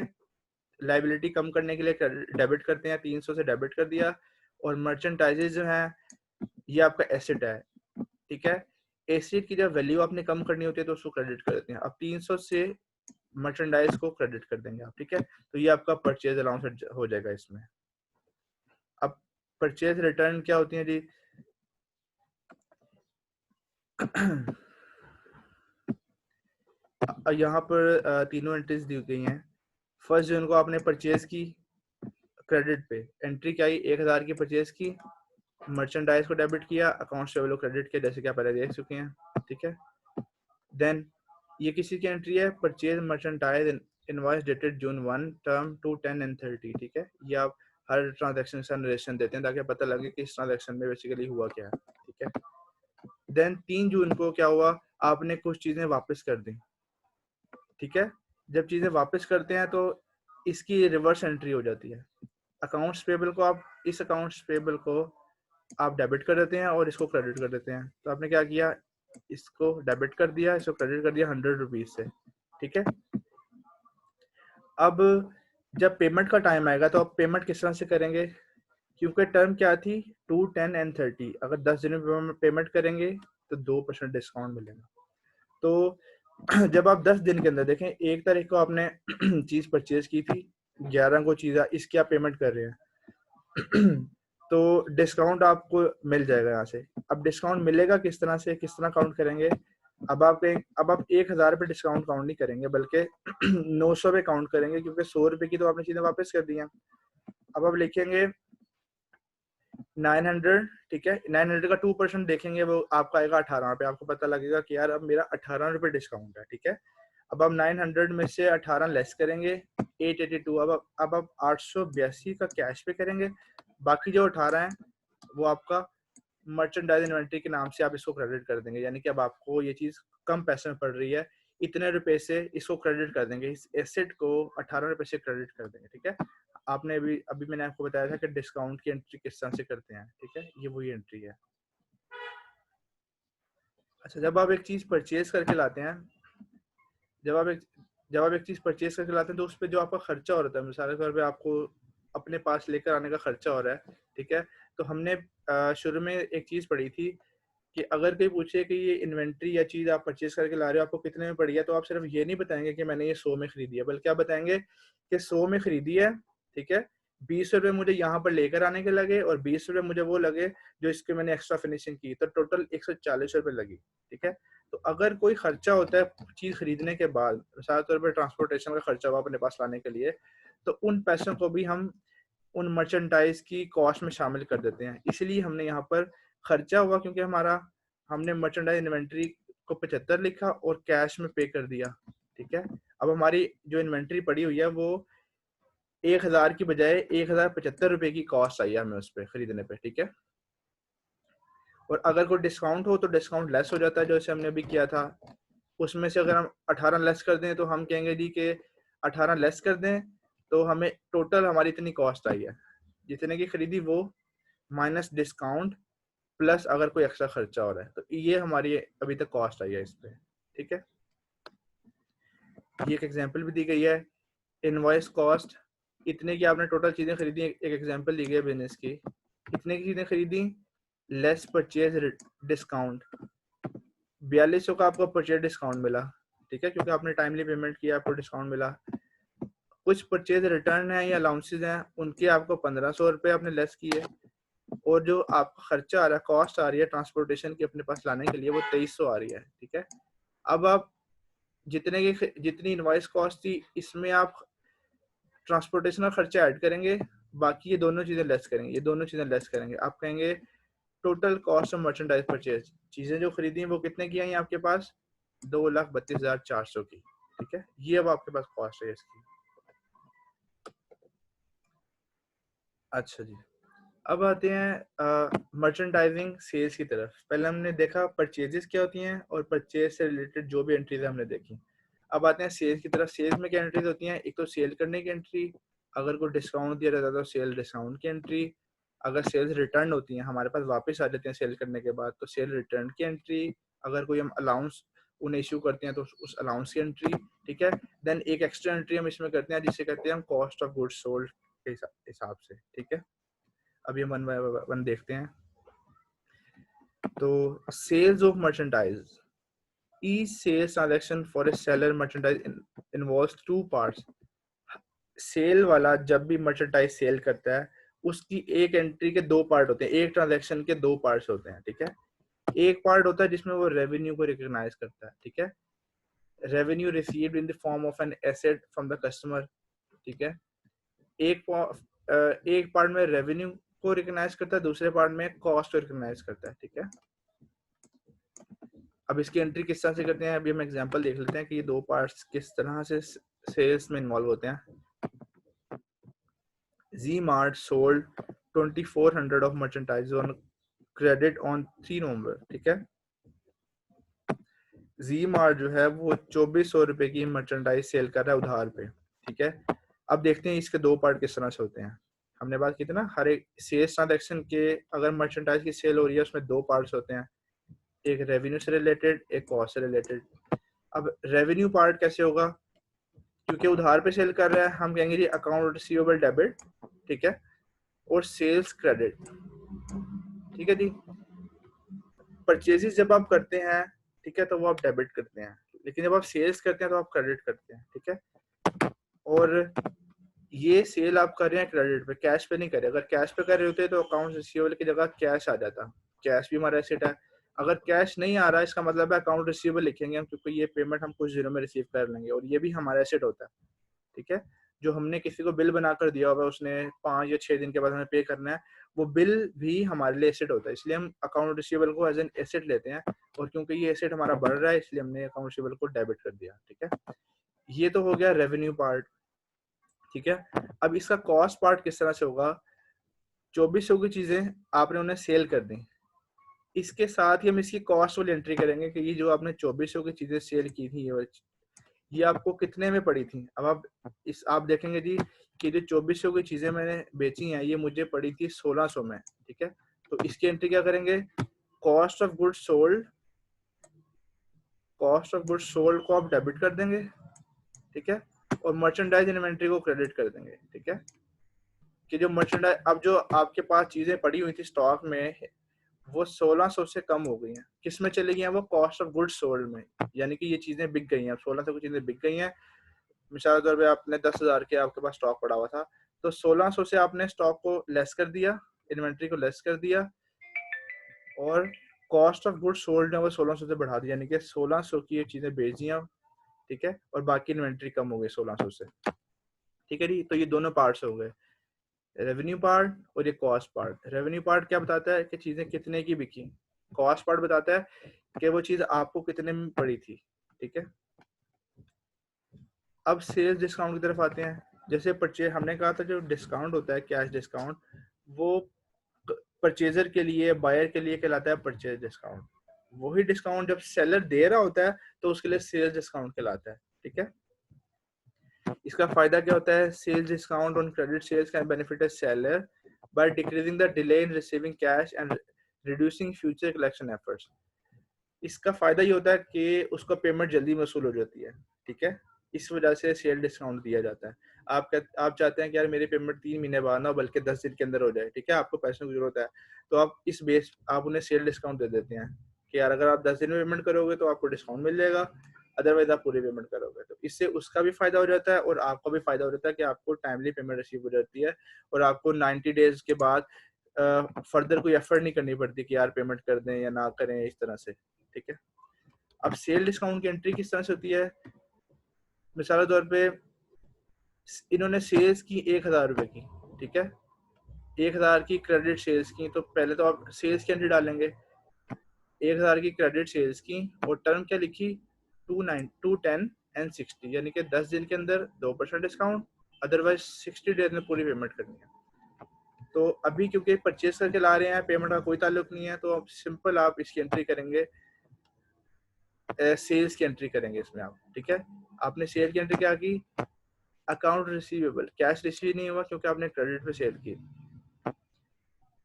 लाइबिलिटी कम करने के लिए डेबिट करते हैं, 300 से डेबिट कर दिया। और मर्चेंटाइजेज जो है ये आपका एसेट है, ठीक है। एसेट की जब वैल्यू आपने कम करनी होती है तो उसको क्रेडिट कर देते हैं। अब 300 से मर्चेंडाइज को क्रेडिट कर देंगे आप, ठीक है। तो ये आपका परचेज अलाउंस हो जाएगा इसमें। अब परचेज रिटर्न क्या होती है जी, यहाँ पर तीनों एंट्रीज दी गई हैं। फर्स्ट जो इनको आपने परचेज की क्रेडिट पे एंट्री क्या आई, 1000 की परचेज की, मर्चेंडाइज को डेबिट किया, अकाउंट्स पेबल को क्रेडिट किया, जैसे कि आप पहले देख चुके हैं, ठीक है। देन ये किसी की एंट्री है, purchase merchandise invoice dated June 1 term 2 10 and 30, ठीक है। ये आप हर ट्रांजैक्शन का नरेशन देते हैं ताकि पता लगे कि इस ट्रांजैक्शन में बेसिकली हुआ क्या है, ठीक है। देन 3 जून को क्या हुआ, आपने कुछ चीजें वापस कर दी, ठीक है। जब चीजें वापस करते हैं तो इसकी रिवर्स एंट्री हो जाती है। अकाउंट्स पेबल को आप इस अकाउंट्स पेबल को आप डेबिट कर देते हैं और इसको क्रेडिट कर देते हैं। तो आपने क्या किया, इसको डेबिट कर दिया, इसको क्रेडिट कर दिया 100 रुपीज से, ठीक है। अब जब पेमेंट का टाइम आएगा तो आप पेमेंट किस तरह से करेंगे, क्योंकि टर्म क्या थी 2 10 एंड 30, अगर 10 दिन में पेमेंट करेंगे तो 2% डिस्काउंट मिलेगा। तो जब आप 10 दिन के अंदर देखें, 1 तारीख को आपने चीज परचेज की थी, 11 को चीज इसकी आप पेमेंट कर रहे हैं तो डिस्काउंट आपको मिल जाएगा यहाँ से। अब डिस्काउंट मिलेगा किस तरह से, किस तरह काउंट करेंगे। अब आप 1000 पे डिस्काउंट काउंट नहीं करेंगे बल्कि 900 पे काउंट करेंगे, क्योंकि 100 रुपए की तो आपने चीजें वापस कर दी हैं। अब आप लिखेंगे 900, ठीक है। 900 का 2% देखेंगे, वो आपका आएगा 18 रुपए। आपको पता लगेगा कि यार अब मेरा 18 रुपए डिस्काउंट है, ठीक है। अब हम 900 में से 18 लेस करेंगे 882। अब आप 882 का कैश पे करेंगे, बाकी जो 18 है वो आपका मर्चेंडाइज इन्वेंट्री के नाम से आप इसको क्रेडिट कर देंगे। यानी कि अब आपको ये चीज कम पैसे में पड़ रही है, इतने रुपए से इसको क्रेडिट कर देंगे, इस एसेट को 18 रुपए से क्रेडिट कर देंगे, ठीक है। आपने अभी अभी मैंने आपको बताया था कि डिस्काउंट की एंट्री किस तरह से करते हैं, ठीक है। ये वही एंट्री है। अच्छा, जब आप एक चीज परचेज करके लाते हैं, जब आप एक जब आप एक चीज परचेज करके लाते हैं तो उस पर जो आपका खर्चा हो रहा है, मिसाल के तौर पे आपको अपने पास लेकर आने का खर्चा हो रहा है, ठीक है। तो हमने शुरू में एक चीज पढ़ी थी कि अगर कोई पूछे कि ये इन्वेंट्री या चीज आप परचेज करके ला रहे हो आपको कितने में पड़ी है, तो आप सिर्फ ये नहीं बताएंगे कि मैंने ये 100 में खरीदी है, बल्कि आप बताएंगे कि 100 में खरीदी है, ठीक है। 20 रुपए मुझे यहाँ पर लेकर आने के लगे और 20 रुपए मुझे वो लगे जो इसके मैंने एक्स्ट्रा फिनिशिंग की, तो टोटल 140 रुपए लगी, ठीक है। तो अगर कोई खर्चा होता है चीज खरीदने के बाद, मिसाल तौर पर ट्रांसपोर्टेशन का खर्चा हुआ अपने पास लाने के लिए, तो उन पैसों को भी हम उन मर्चेंटाइज की कॉस्ट में शामिल कर देते हैं। इसलिए हमने यहाँ पर खर्चा हुआ क्योंकि हमने मर्चेंडाइज इन्वेंट्री को 75 लिखा और कैश में पे कर दिया, ठीक है। अब हमारी जो इन्वेंट्री पड़ी हुई है वो 1000 की बजाय 1075 रुपए की कॉस्ट आई है हमें उस पर खरीदने पे, ठीक है। और अगर कोई डिस्काउंट हो तो डिस्काउंट लेस हो जाता है, जैसे हमने अभी किया था। उसमें से अगर हम 18 लेस कर दें तो हम कहेंगे जी कि 18 लेस कर दें तो हमें टोटल हमारी इतनी कॉस्ट आई है, जितने की खरीदी वो माइनस डिस्काउंट प्लस अगर कोई एक्स्ट्रा खर्चा हो रहा है, तो ये हमारी अभी तक कॉस्ट आई है इस पे, ठीक है। ये एक एग्जांपल भी दी गई है, इनवॉइस कॉस्ट इतने की आपने टोटल चीजें खरीदी, एक एग्जांपल दी गई है बिजनेस की, इतने की चीजें खरीदी, लेस परचेज डिस्काउंट 4200 का आपको परचेज डिस्काउंट मिला, ठीक है, क्योंकि आपने टाइमली पेमेंट किया, आपको डिस्काउंट मिला। कुछ परचेज रिटर्न है या अलाउंसेज हैं, उनके आपको 1500 रुपए आपने लेस किए, और जो आपका खर्चा आ रहा है, कॉस्ट आ रही है ट्रांसपोर्टेशन की अपने पास लाने के लिए, वो 2300 आ रही है, ठीक है। अब आप जितनी इनवॉइस कॉस्ट थी इसमें आप ट्रांसपोर्टेशन का खर्चा ऐड करेंगे, बाकी ये दोनों चीजें लेस करेंगे, ये दोनों चीजें लेस करेंगे। आप कहेंगे total cost of merchandise purchase, चीजें जो खरीदी हैं वो कितने की आई आपके पास, 2,32,400 की, ठीक है। ये अब आपके पास कॉस्ट है इसकी। अच्छा जी, अब आते हैं मर्चेंडाइजिंग सेल्स की तरफ। पहले हमने देखा परचेजेस क्या होती हैं और परचेज से रिलेटेड जो भी एंट्रीज हमने देखी। अब आते हैं सेल्स की तरफ। सेल्स में क्या एंट्रीज होती हैं? एक तो सेल करने की एंट्री, अगर कोई डिस्काउंट दिया जाता है तो सेल डिस्काउंट की एंट्री, अगर सेल्स रिटर्न होती हैं हमारे पास वापस आ जाते हैं सेल करने के बाद तो सेल रिटर्न की एंट्री, अगर कोई हम अलाउंस उन्हें इशू करते हैं तो उस अलाउंस की एंट्री, ठीक है। देन एक एक्स्ट्रा एंट्री हम इसमें करते हैं जिसे कहते हैं हम कॉस्ट ऑफ गुड्स सोल्ड के हिसाब से, ठीक है। अब ये वन बाय वन देखते हैं। तो sales of merchandise, each sales transaction for a seller merchandise involves two parts। Sale वाला जब भी मर्चेंडाइज सेल करता है उसकी एक एंट्री के दो पार्ट होते हैं, एक ट्रांजैक्शन के दो पार्ट्स होते हैं, ठीक है। एक पार्ट होता है जिसमें वो रेवेन्यू को रिकॉग्नाइज करता है, ठीक है। Revenue received in the form of an asset from the customer, ठीक है। एक पार्ट में रेवेन्यू को रिकॉग्नाइज करता है, दूसरे पार्ट में कॉस्ट को रिकॉग्नाइज करता है, ठीक है। अब इसकी एंट्री किस तरह से करते हैं, अभी हम एग्जांपल देख लेते हैं कि ये दो पार्ट्स किस तरह से सेल्स में इन्वॉल्व होते हैं। G Mart sold 2400 of merchandise on credit on 3 November, ठीक है। जी मार्ट जो है वो 2400 रुपए की मर्चेंडाइज सेल कर रहा है उधार पे, ठीक है। अब देखते हैं इसके दो पार्ट किस तरह से होते हैं। हमने बात की थी ना, हर एक सेल्स ट्रांजैक्शन के अगर मर्चेंडाइज की सेल हो रही है उसमें दो पार्ट्स होते हैं, एक रेवेन्यू से रिलेटेड, एक कॉस्ट से रिलेटेड। अब रेवेन्यू पार्ट कैसे होगा? क्योंकि उधार पे सेल कर रहा है, हम कहेंगे जी अकाउंट रिसीवेबल डेबिट, ठीक है, और सेल्स क्रेडिट, ठीक है जी। परचेजेस जब आप करते हैं, ठीक है, तो वो आप डेबिट करते हैं, लेकिन जब आप सेल्स करते हैं तो आप क्रेडिट करते हैं, ठीक है। और ये सेल आप कर रहे हैं क्रेडिट पे, कैश पे नहीं कर रहे। अगर कैश पे कर रहे होते तो अकाउंट रिसीवेबल की जगह कैश आ जाता। कैश भी हमारा एसेट है। अगर कैश नहीं आ रहा इसका मतलब है अकाउंट रिसीवेबल लिखेंगे हम, क्योंकि ये पेमेंट हम कुछ दिनों में रिसीव कर लेंगे और ये भी हमारा एसेट होता है, ठीक है। जो हमने किसी को बिल बनाकर दिया होगा उसने 5 या 6 दिन के बाद हमें पे करना है, वो बिल भी हमारे लिए एसेट होता है, इसलिए हम अकाउंट रिसीवेबल को एज एन एसेट लेते हैं। और क्योंकि ये एसेट हमारा बढ़ रहा है इसलिए हमने अकाउंट रिसीवेबल को डेबिट कर दिया, ठीक है। ये तो हो गया रेवेन्यू पार्ट, ठीक है। अब इसका कॉस्ट पार्ट किस तरह से होगा? 2400 की चीजें आपने उन्हें सेल कर दी, इसके साथ ही हम इसकी कॉस्ट वाली एंट्री करेंगे कि ये जो आपने 2400 की चीजें सेल की थी ये आपको कितने में पड़ी थी। अब आप देखेंगे जी कि जो 2400 की चीजें मैंने बेची हैं ये मुझे पड़ी थी 1600 में, ठीक है। तो इसकी एंट्री क्या करेंगे? Cost of goods sold, cost of goods sold को आप डेबिट कर देंगे, ठीक है, और मर्चेंडाइज इन्वेंट्री को क्रेडिट कर देंगे, ठीक है। कि जो मर्चेंडाइज अब जो आपके पास चीजें पड़ी हुई थी स्टॉक में वो 1600 से कम हो गई हैं, किस में चली गई हैं? वो कॉस्ट ऑफ गुड्स सोल्ड में, यानी कि ये चीजें बिक गई हैं। 1600 की चीजें बिक गई हैं। मिसाल के तौर पे आपने 10,000 के आपके पास स्टॉक पड़ा हुआ था, तो 1600 से आपने स्टॉक को लेस कर दिया, इन्वेंट्री को लेस कर दिया, और कॉस्ट ऑफ गुड्स सोल्ड ने वो 1600 से बढ़ा दिया, यानी कि 1600 की ये चीजें बेच दी, ठीक है, और बाकी इन्वेंट्री कम हो गई 1600 से, ठीक है जी। तो ये दोनों पार्ट्स हो गए, रेवेन्यू पार्ट और ये कॉस्ट पार्ट। रेवेन्यू पार्ट क्या बताता है कि चीजें कितने की बिकी, कॉस्ट पार्ट बताता है कि वो चीज आपको कितने में पड़ी थी, ठीक है। अब सेल्स डिस्काउंट की तरफ आते हैं। जैसे परचेज हमने कहा था, जो डिस्काउंट होता है कैश डिस्काउंट, वो परचेजर के लिए, बायर के लिए कहलाता है परचेज डिस्काउंट। वही डिस्काउंट जब सेलर दे रहा होता है तो उसके लिए सेल्स डिस्काउंट कहलाता है, ठीक है। इसका फायदा क्या होता है? Sales discount on credit sales can benefit a seller by decreasing the delay in receiving cash and reducing future collection efforts. इसका फायदा ये होता है कि उसका पेमेंट जल्दी वसूल हो जाती है, ठीक है। इस वजह से सेल डिस्काउंट दिया जाता है। आप चाहते हैं कि यार मेरी पेमेंट 3 महीने बाद ना बल्कि 10 दिन के अंदर हो जाए, ठीक है, आपको पैसों की जरूरत है, तो आप इस बेस आप उन्हें सेल डिस्काउंट दे देते हैं कि यार अगर आप 10 दिन में पेमेंट करोगे तो आपको डिस्काउंट मिल जाएगा, अदरवाइज आप पूरी पेमेंट करोगे। तो इससे उसका भी फायदा हो जाता है और आपका भी फायदा हो जाता है कि आपको टाइमली पेमेंट रिसीव हो जाती है और आपको 90 डेज के बाद फर्दर कोई एफर्ट नहीं करनी पड़ती कि यार पेमेंट कर दें या ना करें, इस तरह से, ठीक है। अब सेल डिस्काउंट की एंट्री किस तरह से होती है? मिसाल के तौर पे इन्होंने सेल्स की 1,000 रुपए की, ठीक है, 1,000 की क्रेडिट सेल्स की, तो पहले तो आप सेल्स की एंट्री डालेंगे 1,000 की क्रेडिट सेल्स की, और टर्म क्या लिखी? 2 10 एंड 60, यानी कि 10 दिन के अंदर 2% डिस्काउंट, अदरवाइज 60 डेज में पूरी पेमेंट करनी है। तो अभी क्योंकि परचेज करके ला रहे हैं, पेमेंट का कोई ताल्लुक नहीं है, तो अब सिंपल आप इसकी एंट्री करेंगे, सेल्स की एंट्री करेंगे इसमें आप, ठीक है। आपने सेल की एंट्री क्या की, अकाउंट रिसीवेबल, कैश रिसीव नहीं हुआ क्योंकि आपने क्रेडिट पे सेल की,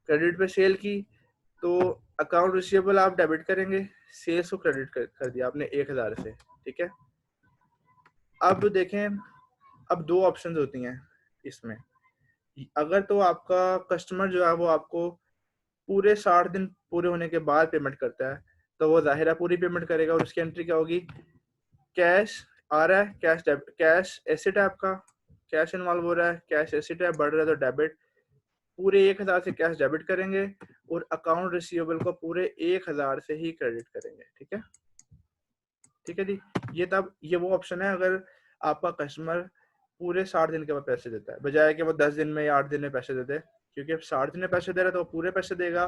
क्रेडिट पे सेल की तो अकाउंट रिसीवेबल आप डेबिट करेंगे, सेल्स को क्रेडिट कर दिया आपने 1000 से, ठीक है। अब देखें, अब दो ऑप्शंस होती हैं इसमें, अगर तो आपका कस्टमर जो है वो आपको पूरे 60 दिन पूरे होने के बाद पेमेंट करता है, तो वो जाहिर है पूरी पेमेंट करेगा, और उसकी एंट्री क्या होगी, कैश आ रहा है, कैश एसेट है आपका, कैश इन्वॉल्व हो रहा है, कैश एसेट है, बढ़ रहा है तो डेबिट, पूरे 1000 से कैश डेबिट करेंगे और अकाउंट रिसीवेबल को पूरे 1000 से ही क्रेडिट करेंगे, ठीक है। ठीक है जी, ये वो ऑप्शन है अगर आपका कस्टमर पूरे 60 दिन के बाद पैसे देता है, बजाय कि वो 10 दिन में या 8 दिन में पैसे देते, क्योंकि अब 60 दिन में पैसे दे रहा है तो वो पूरे पैसे देगा,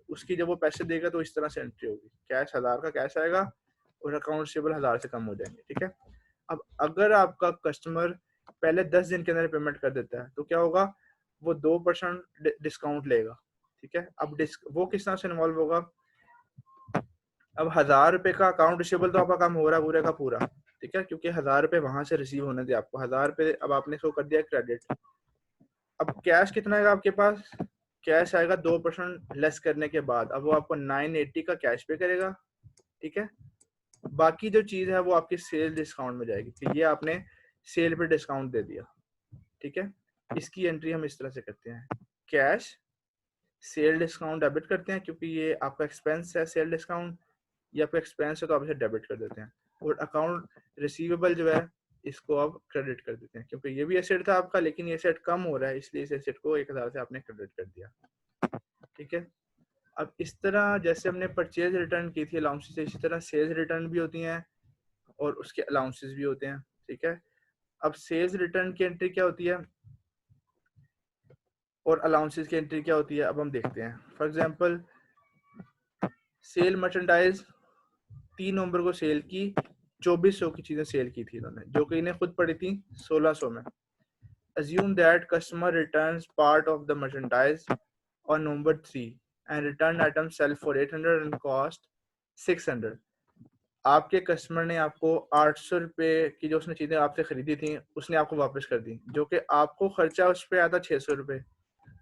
उसकी जब वो पैसे देगा तो इस तरह से एंट्री होगी, कैश 1000 का कैश आएगा और अकाउंट रिसीवेबल 1000 से कम हो जाएंगे, ठीक है। अब अगर आपका कस्टमर पहले 10 दिन के अंदर पेमेंट कर देता है तो क्या होगा, वो 2% डिस्काउंट लेगा, ठीक है। अब वो किस तरह से इन्वॉल्व होगा, अब 1000 रुपए का अकाउंट रिसीवेबल तो आपका काम हो रहा है पूरे का पूरा, ठीक है, क्योंकि 1000 रुपए वहां से रिसीव होने थे आपको, 1000 रुपए अब आपने इसको कर दिया क्रेडिट। अब कैश कितना आएगा आपके पास, कैश आएगा 2% लेस करने के बाद, अब वो आपको 980 का कैश पे करेगा, ठीक है। बाकी जो चीज है वो आपकी सेल डिस्काउंट में जाएगी, तो ये आपने सेल पे डिस्काउंट दे दिया, ठीक है। इसकी एंट्री हम इस तरह से करते हैं, कैश सेल डिस्काउंट डेबिट करते हैं, क्योंकि ये आपका एक्सपेंस है सेल डिस्काउंट, ये आपका एक्सपेंस है तो आप इसे डेबिट कर देते हैं, और अकाउंट रिसीवेबल जो है इसको आप क्रेडिट कर देते हैं, क्योंकि ये भी एसेट था आपका लेकिन ये एसेट कम हो रहा है, इसलिए इस एसेट को 1000 से आपने क्रेडिट कर दिया, ठीक है। अब इस तरह जैसे हमने परचेज रिटर्न की थी अलाउंसेस से, इसी तरह सेल्स रिटर्न भी होती हैं और उसके अलाउंसेस भी होते हैं, ठीक है। अब सेल्स रिटर्न की एंट्री क्या होती है और अलाउंसेस की एंट्री क्या होती है, अब हम देखते हैं। फॉर एग्जांपल सेल मर्चेंडाइज 3 नवंबर को सेल की, 2400 की चीजें सेल की थी इन्होंने, जो कि इन्हें खुद पड़ी थी 1600 में। assume that customer returns part of the merchandise on November 3 and return items sell for 800 and cost 600। आपके कस्टमर ने आपको 800 रुपए की जो उसने चीजें आपसे खरीदी थी उसने आपको वापस कर दी, जो कि आपको खर्चा उस पर आया था 600 रुपए,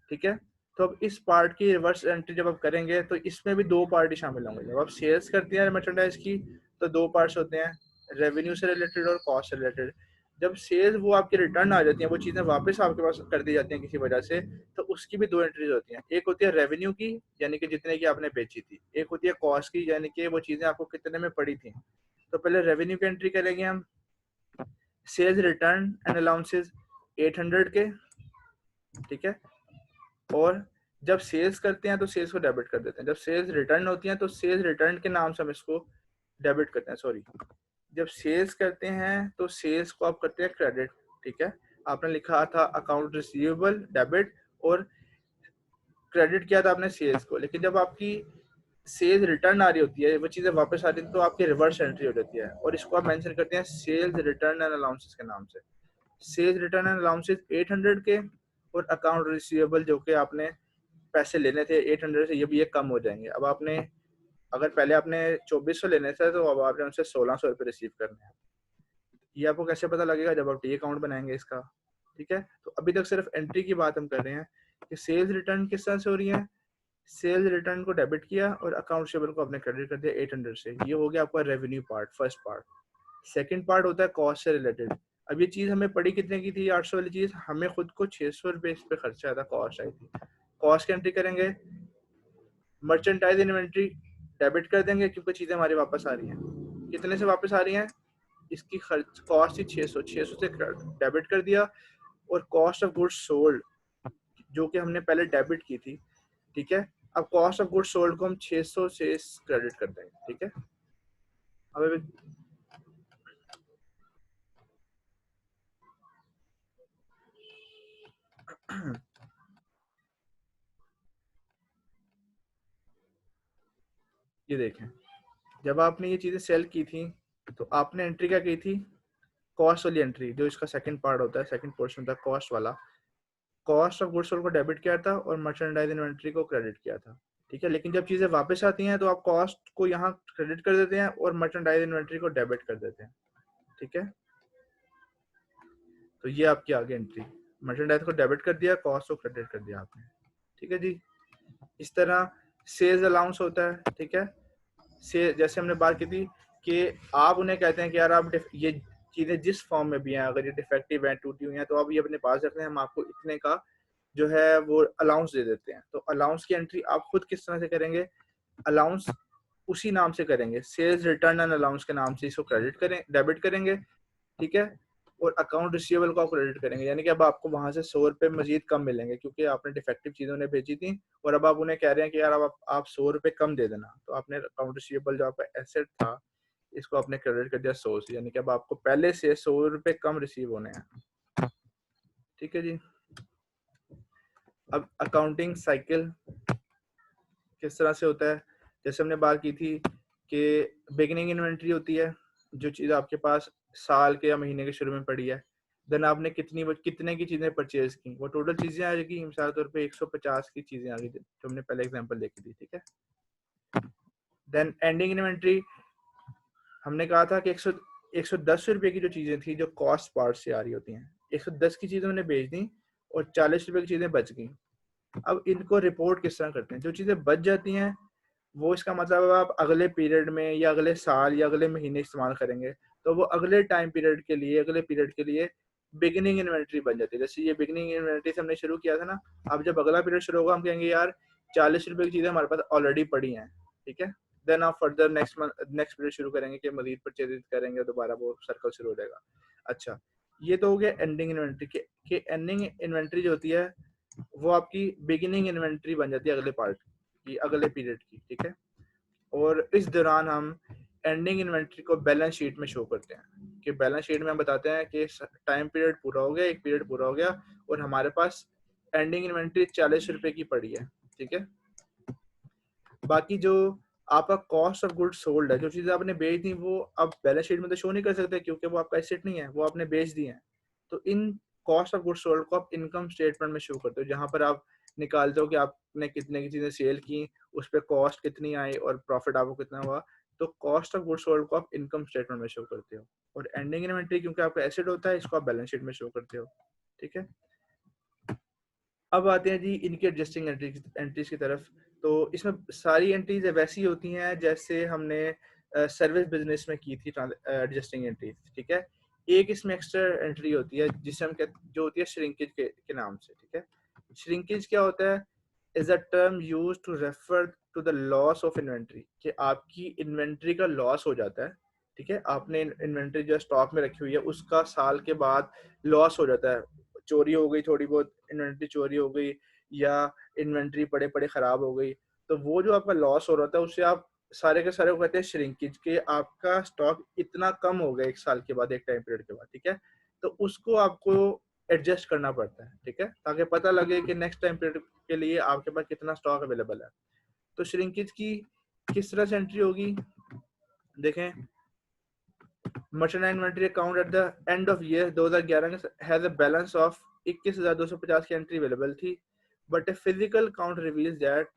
ठीक है। तो अब इस पार्ट की रिवर्स एंट्री जब आप करेंगे तो इसमें भी दो पार्टी शामिल होंगे। जब आप सेल्स करते हैं मर्चेंडाइज की तो दो पार्ट्स होते हैं, रेवेन्यू से रिलेटेड और कॉस्ट से रिलेटेड। जब सेल्स वो आपकी रिटर्न आ जाती है, वो चीज़ें वापस आपके पास कर दी जाती हैं किसी वजह से, तो उसकी भी दो एंट्रीज होती हैं। एक होती है रेवेन्यू की, यानी कि जितने की आपने बेची थी, एक होती है कॉस्ट की, यानी कि वो चीज़ें आपको कितने में पड़ी थी। तो पहले रेवेन्यू की एंट्री करेंगे हम, सेल्स रिटर्न एंड अलाउंसेस 800 के, ठीक है। और जब सेल्स करते हैं तो सेल्स को डेबिट कर देते हैं, जब सेल्स रिटर्न होती हैं तो सेल्स रिटर्न के नाम से हम इसको डेबिट करते हैं, सॉरी। जब सेल्स करते हैं तो सेल्स को आप करते हैं क्रेडिट, ठीक है। आपने लिखा था अकाउंट रिसीवेबल डेबिट और क्रेडिट किया था आपने सेल्स को, लेकिन जब आपकी सेल्स रिटर्न आ रही होती है, वो चीज़ें वापस आ रही है, तो आपकी रिवर्स एंट्री हो जाती है और इसको आप मेंशन करते हैं सेल्स रिटर्न एंड अलाउंसेस के नाम से। सेल्स रिटर्न एंड अलाउंसेस 800 के और अकाउंट रिसीवेबल जो कि आपने पैसे लेने थे 800 से, ये भी ये कम हो जाएंगे। अब आपने अगर पहले आपने 2400 लेने थे तो अब आपने उनसे 1600 रुपये रिसीव करने हैं। ये आपको कैसे पता लगेगा, जब आप टी अकाउंट बनाएंगे इसका, ठीक है। तो अभी तक सिर्फ एंट्री की बात हम कर रहे हैं कि सेल्स रिटर्न किस तरह से हो रही है। सेल्स रिटर्न को डेबिट किया और अकाउंट रिसीवेबल को आपने क्रेडिट कर दिया 800 से, ये हो गया आपका revenue part, first part. Second part होता है कॉस्ट से रिलेटेड। अब ये चीज़ हमें पड़ी कितने की थी, 800 वाली चीज़, हमें खुद को 600 रुपये इस पर खर्चा आया था, कॉस्ट आई थी। कॉस्ट की एंट्री करेंगे, मर्चेंटाइज इन्वेंट्री डेबिट कर देंगे क्योंकि चीज़ें हमारी वापस आ रही हैं। कितने से वापस आ रही हैं, इसकी खर्च कॉस्ट थी 600, 600 से डेबिट कर दिया, और कॉस्ट ऑफ गुड्स सोल्ड जो कि हमने पहले डेबिट की थी, ठीक है। अब कॉस्ट ऑफ गुड्स सोल्ड को हम 600 से क्रेडिट कर देंगे, ठीक है। अब ये देखें, जब आपने ये चीज़ें सेल की थी तो आपने एंट्री क्या की थी, कॉस्ट वाली एंट्री, जो इसका सेकंड पार्ट होता है, सेकंड पोर्शन होता है कॉस्ट वाला। कॉस्ट ऑफ गुड्स सोल्ड को डेबिट किया था और मर्चेंडाइज इन्वेंट्री को क्रेडिट किया था, ठीक है। लेकिन जब चीजें वापस आती हैं तो आप कॉस्ट को यहाँ क्रेडिट कर देते हैं और मर्चेंडाइज इन्वेंट्री को डेबिट कर देते हैं, ठीक है। तो ये आपकी आगे एंट्री, मर्चेंडाइज को डेबिट कर दिया, कॉस्ट को क्रेडिट कर दिया आपने, ठीक है जी। इस तरह सेल्स अलाउंस होता है, ठीक है। से जैसे हमने बात की थी कि आप उन्हें कहते हैं कि यार आप ये चीजें जिस फॉर्म में भी हैं, अगर ये डिफेक्टिव हैं, टूटी हुई हैं, तो आप ये अपने पास रखते हैं, हम आपको इतने का जो है वो अलाउंस दे देते हैं। तो अलाउंस की एंट्री आप खुद किस तरह से करेंगे, अलाउंस उसी नाम से करेंगे, सेल्स रिटर्न एंड अलाउंस के नाम से इसको क्रेडिट करें, डेबिट करेंगे, ठीक है। और अकाउंट रिसीवेबल को आप क्रेडिट करेंगे, यानी कि अब आपको वहां से 100 रुपए मजीद कम मिलेंगे क्योंकि आपने डिफेक्टिव चीजें उन्हें भेजी थी और अब आप उन्हें कह रहे हैं कि यार अब आप 100 रुपए कम दे देना। तो आपने अकाउंट रिसीवेबल जो आपका एसेट था इसको आपने क्रेडिट कर दिया 100 से, यानी कि अब आपको पहले से 100 रुपए कम रिसीव होने हैं, ठीक है जी। अब अकाउंटिंग साइकिल किस तरह से होता है, जैसे हमने बात की थी कि बिगिनिंग इन्वेंट्री होती है, जो चीज़ आपके पास साल के या महीने के शुरू में पड़ी है। देन आपने कितने की चीज़ें परचेज की, वो टोटल चीज़ें आ जाएगी, मिसाल के तौर पे 150 की चीज़ें आ गई जो हमने पहले एग्जांपल देखी थी, ठीक है। देन एंडिंग इन्वेंट्री, हमने कहा था कि 110 रुपये की जो चीज़ें थी जो कॉस्ट पार्ट से आ रही होती हैं, 110 की चीज़ें हमने बेच दी और 40 रुपये की चीज़ें बच गई। अब इनको रिपोर्ट किस तरह करते हैं, जो चीज़ें बच जाती हैं वो इसका मतलब है आप अगले पीरियड में या अगले साल या अगले महीने इस्तेमाल करेंगे, तो वो अगले टाइम पीरियड के लिए, अगले पीरियड के लिए बिगिनिंग इन्वेंट्री बन जाती है। जैसे ये बिगिनिंग इन्वेंट्री से हमने शुरू किया था ना, अब जब अगला पीरियड शुरू होगा हम कहेंगे यार 40 रुपए की चीजें हमारे पास ऑलरेडी पड़ी हैं, ठीक है। देन आप फर्दर नेक्स्ट पीरियड शुरू करेंगे कि मजीद परचेज करेंगे, दोबारा वो सर्कल शुरू हो जाएगा। अच्छा, ये तो हो गया एंडिंग इन्वेंट्री के एंडिंग इन्वेंट्री जो होती है वो आपकी बिगिनिंग इन्वेंट्री बन जाती है अगले पार्ट की, अगले पीरियड की, ठीक है। और इस दौरान हम एंडिंग इन्वेंट्री को बैलेंस शीट में शो करते हैं कि बैलेंस शीट में हम बताते हैं कि टाइम पीरियड पूरा हो गया, एक पीरियड पूरा हो गया और हमारे पास एंडिंग इन्वेंट्री 40 रुपए की पड़ी है, ठीक है। बाकी जो आपका कॉस्ट ऑफ गुड्स सोल्ड है, जो चीजें आपने बेच दी वो अब बैलेंस शीट में तो शो नहीं कर सकते क्योंकि वो आपका एसेट नहीं है, वो आपने बेच दी है। तो in cost of goods sold को आप इनकम स्टेटमेंट में शो करते हो, जहां पर आप निकालते हो कि आपने कितने की चीजें सेल की, उस पर कॉस्ट कितनी आई और प्रॉफिट आपको कितना हुआ। तो कॉस्ट ऑफ गुड्स सोल्ड को आप इनकम स्टेटमेंट में शो करते हो और एंडिंग इन्वेंट्री क्योंकि आपका एसेट होता है इसको आप बैलेंस शीट में शो करते हो, ठीक है। अब आते हैं जी इनके एडजस्टिंग एंट्रीज की तरफ। तो इसमें सारी एंट्रीज वैसी होती हैं जैसे हमने सर्विस बिजनेस में की थी एडजस्टिंग एंट्रीज, ठीक है। एक इसमें एक्स्ट्रा एंट्री होती है जिसे हम जो होती है श्रिंकेज के नाम से, ठीक है। श्रिंकेज क्या होता है, is a term use to refer to the loss of inventory, कि आपकी इन्वेंट्री का लॉस हो जाता है, ठीक है। आपने इन्वेंट्री जो स्टॉक में रखी हुई है उसका साल के बाद लॉस हो जाता है, चोरी हो गई, थोड़ी बहुत इन्वेंट्री चोरी हो गई या इन्वेंट्री पड़े पड़े खराब हो गई, तो वो जो आपका लॉस हो रहा था उससे आप सारे के सारे को कहते हैं श्रिंकेज, के आपका स्टॉक इतना कम हो गया एक साल के बाद, एक टाइम पीरियड के बाद, ठीक है। तो उसको आपको एडजस्ट करना पड़ता है, ठीक है, ताकि पता लगे कि नेक्स्ट टाइम पीरियड के लिए आपके पास कितना स्टॉक अवेलेबल है। तो श्रिंकेज की किस तरह से एंट्री होगी, देखें। Merchandise inventory account at the end of year 2011 has a balance of 21,250 की एंट्री अवेलेबल थी, but a physical count reveals that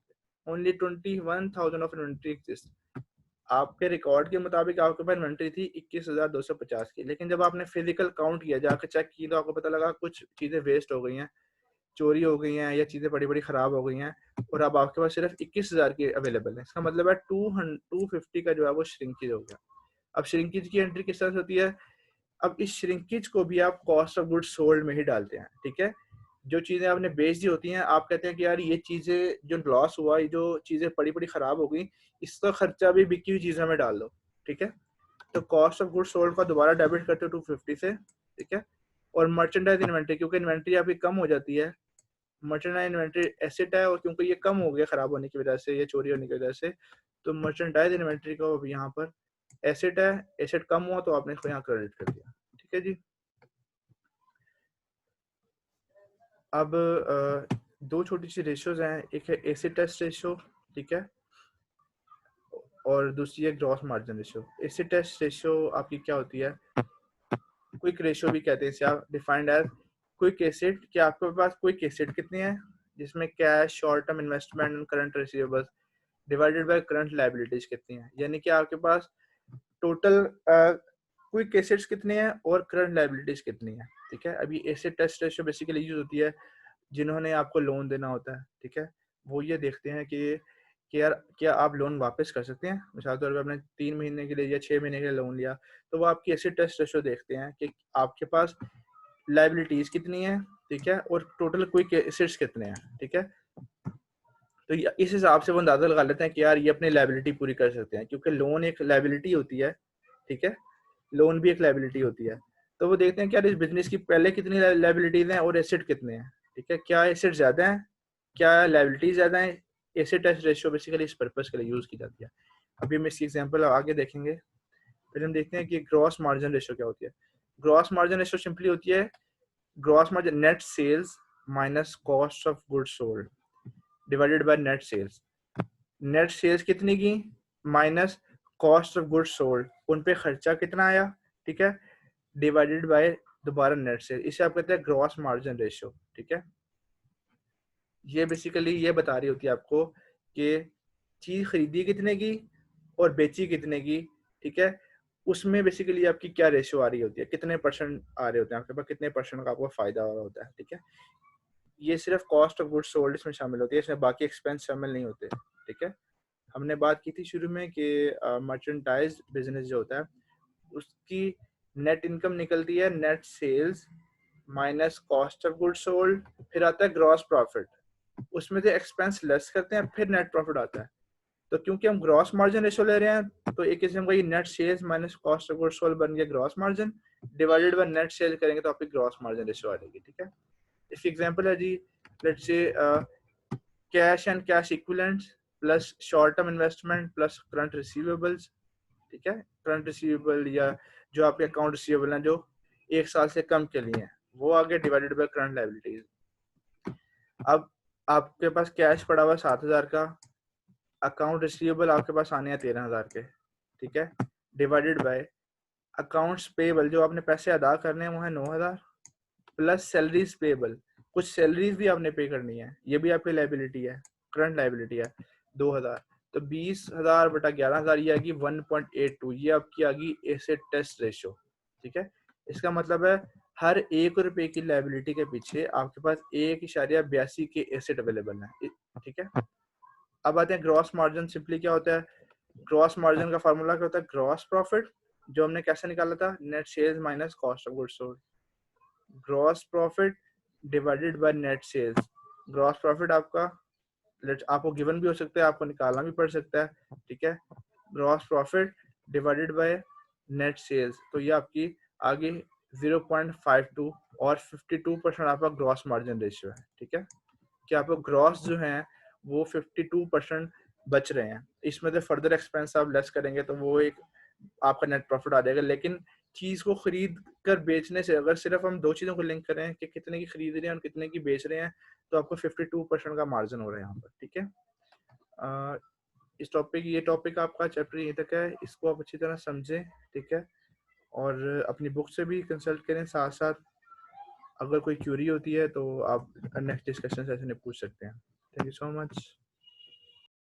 only 21,000 of inventory exist. आपके रिकॉर्ड के मुताबिक आपके पास इन्वेंटरी थी 21,250 की, लेकिन जब आपने फिजिकल काउंट किया, जाकर चेक की, तो आपको पता लगा कुछ चीजें वेस्ट हो गई हैं, चोरी हो गई हैं या चीजें बड़ी बड़ी खराब हो गई हैं और अब आपके पास सिर्फ 21,000 की अवेलेबल है। इसका मतलब है 250 का जो है वो श्रिंकेज हो गया। अब श्रिंकेज की एंट्री किस तरह से होती है, अब इस श्रिंकेज को भी आप कॉस्ट ऑफ गुड्स सोल्ड में ही डालते हैं, ठीक है। जो चीजें आपने बेच दी होती हैं, आप कहते हैं कि यार ये चीजें जो लॉस हुआ, ये जो चीजें पड़ी पड़ी खराब हो गई, इसका खर्चा भी बिकी हुई चीजों में डाल दो, ठीक है। तो कॉस्ट ऑफ गुड्स सोल्ड का दोबारा डेबिट करते हो 250 से, ठीक है। और मर्चेंडाइज इन्वेंट्री, क्योंकि इन्वेंट्री आपकी कम हो जाती है, मर्चेंडाइज इन्वेंट्री एसेट है और क्योंकि ये कम हो गया खराब होने की वजह से या चोरी होने की वजह से, तो मर्चेंडाइज इन्वेंट्री को अब यहाँ पर एसेट है, एसेट कम हुआ तो आपने इसको यहाँ क्रेडिट कर दिया, ठीक है जी। अब दो छोटी सी रेशियोज हैं, एक है एसिड टेस्ट रेशियो, ठीक है, और दूसरी है gross margin ratio. Acid test ratio आपकी क्या होती है, क्विक रेशियो भी कहते हैं इसे आप, डिफाइंड एज क्विक एसेट, कि आपके पास क्विक एसेट कितनी है जिसमें cash, short term investment and current receivables divided by current liabilities कितनी है, यानी कि आपके पास टोटल क्विक एसेट्स कितने हैं और करंट लायबिलिटीज कितनी है। ठीक है, अभी asset test ratio basically use होती है जिन्होंने आपको लोन देना होता है। ठीक है, वो ये देखते हैं कि यार क्या आप लोन वापस कर सकते हैं। मिसाल तौर पर आपने 3 महीने के लिए या 6 महीने के लिए लोन लिया, तो वो आपकी एसेट टेस्ट रेशियो देखते हैं कि आपके पास लायबिलिटीज कितनी है, ठीक है, और टोटल क्विक एसेट्स कितने हैं। ठीक है, तो इस हिसाब से वो अंदाजा लगा लेते हैं कि यार ये अपनी लायबिलिटी पूरी कर सकते हैं, क्योंकि लोन एक लायबिलिटी होती है। ठीक है, लोन भी एक लायबिलिटी होती है। तो वो देखते हैं कि यार इस बिजनेस की पहले कितनी लायबिलिटीज हैं और एसेट कितने हैं। ठीक है, क्या एसेट ज्यादा है, क्या लायबिलिटीज ज्यादा है। एसेट टेस्ट रेशियो बेसिकली इस पर्पस के लिए यूज की जाती है। अभी हम इसकी एग्जांपल आगे देखेंगे। फिर हम देखते हैं कि ग्रॉस मार्जिन रेशियो क्या होती है। ग्रॉस मार्जिन रेशियो सिंपली होती है gross margin net sales minus cost of goods sold divided by net sales. Net sales कितनी की minus cost of goods sold, उन पे खर्चा कितना आया। ठीक है, डिवाइडेड बाय दोबारा नेट सेल, इसे आप कहते हैं ग्रॉस मार्जिन रेशियो। ठीक है, ये बेसिकली ये बता रही होती है आपको कि चीज खरीदी कितने की और बेची कितने की। ठीक है, उसमें बेसिकली आपकी क्या रेशियो आ रही होती है, कितने परसेंट आ रहे होते हैं आपके पास, कितने परसेंट का आपको फायदा हो रहा होता है। ठीक है, ये सिर्फ कॉस्ट ऑफ गुड्स सोल्ड इसमें शामिल होती है, इसमें बाकी एक्सपेंस शामिल नहीं होते। ठीक है, हमने बात की थी शुरू में कि मर्चेंटाइज बिजनेस जो होता है उसकी नेट इनकम निकलती है net sales minus cost of goods sold, फिर आता है ग्रॉस प्रॉफिट, उसमें से एक्सपेंस लेस करते हैं, फिर नेट प्रॉफिट आता है। तो क्योंकि हम ग्रॉस मार्जिन रेशियो ले रहे हैं तो एक किस्म का ये net sales minus cost of goods sold बन गया gross margin, divided by net sale करेंगे तो आपकी ग्रॉस मार्जिन रेशियो आ जाएगी। ठीक है, इसकी एग्जांपल है जी, let's say cash and cash equivalents plus short term investment plus current receivables. ठीक है, करंट रिसीवेबल या जो आपके अकाउंट रिसीवेबल हैं जो 1 साल से कम के लिए हैं, वो आगे डिवाइडेड बाय करंट लायबिलिटीज। अब आपके पास कैश पड़ा हुआ 7,000 का, अकाउंट रिसीवेबल आपके पास आने हैं 13,000 के। ठीक है, डिवाइडेड बाय अकाउंट्स पेबल जो आपने पैसे अदा करने हैं वो है 9,000 प्लस सैलरीज पेबल, कुछ सैलरीज भी आपने पे करनी है, ये भी आपकी लायबिलिटी है, करंट लायबिलिटी है 2,000। तो 20,000 बटा 11,000 ये आएगी 1.82, ये आपकी आ गई एसेट टेस्ट रेशियो। ठीक है, इसका मतलब है हर 1 रुपए की लायबिलिटी के पीछे आपके पास 1.82 के एसेट अवेलेबल है। ठीक है, अब आते हैं ग्रॉस मार्जिन। सिंपली क्या होता है, ग्रॉस मार्जिन का फार्मूला क्या होता है, ग्रॉस प्रॉफिट जो हमने कैसे निकाला था, net sales minus cost of goods sold, gross profit divided by net sales. Gross profit आपका आपको गिवन भी हो सकता है, आपको निकालना भी पड़ सकता है। ठीक है, gross profit divided by net sales, तो ये आपकी आगे 0.52 और 52% आपका ग्रॉस मार्जिन रेशियो है। ठीक है, कि आपको ग्रॉस जो है वो 52% बच रहे हैं, इसमें से फर्दर एक्सपेंस आप लेस करेंगे तो वो एक आपका नेट प्रॉफिट आ जाएगा। लेकिन चीज को खरीद कर बेचने से अगर सिर्फ हम 2 चीजों को लिंक करें कि कितने की खरीद रहे हैं और कितने की बेच रहे हैं, तो आपको 52% का मार्जिन हो रहा है यहाँ पर। ठीक है, ये टॉपिक आपका चैप्टर यहीं तक है, इसको आप अच्छी तरह समझें। ठीक है, और अपनी बुक से भी कंसल्ट करें, साथ साथ अगर कोई क्यूरी होती है तो आप नेक्स्ट डिस्कशन सेशन में पूछ सकते हैं। Thank you so much.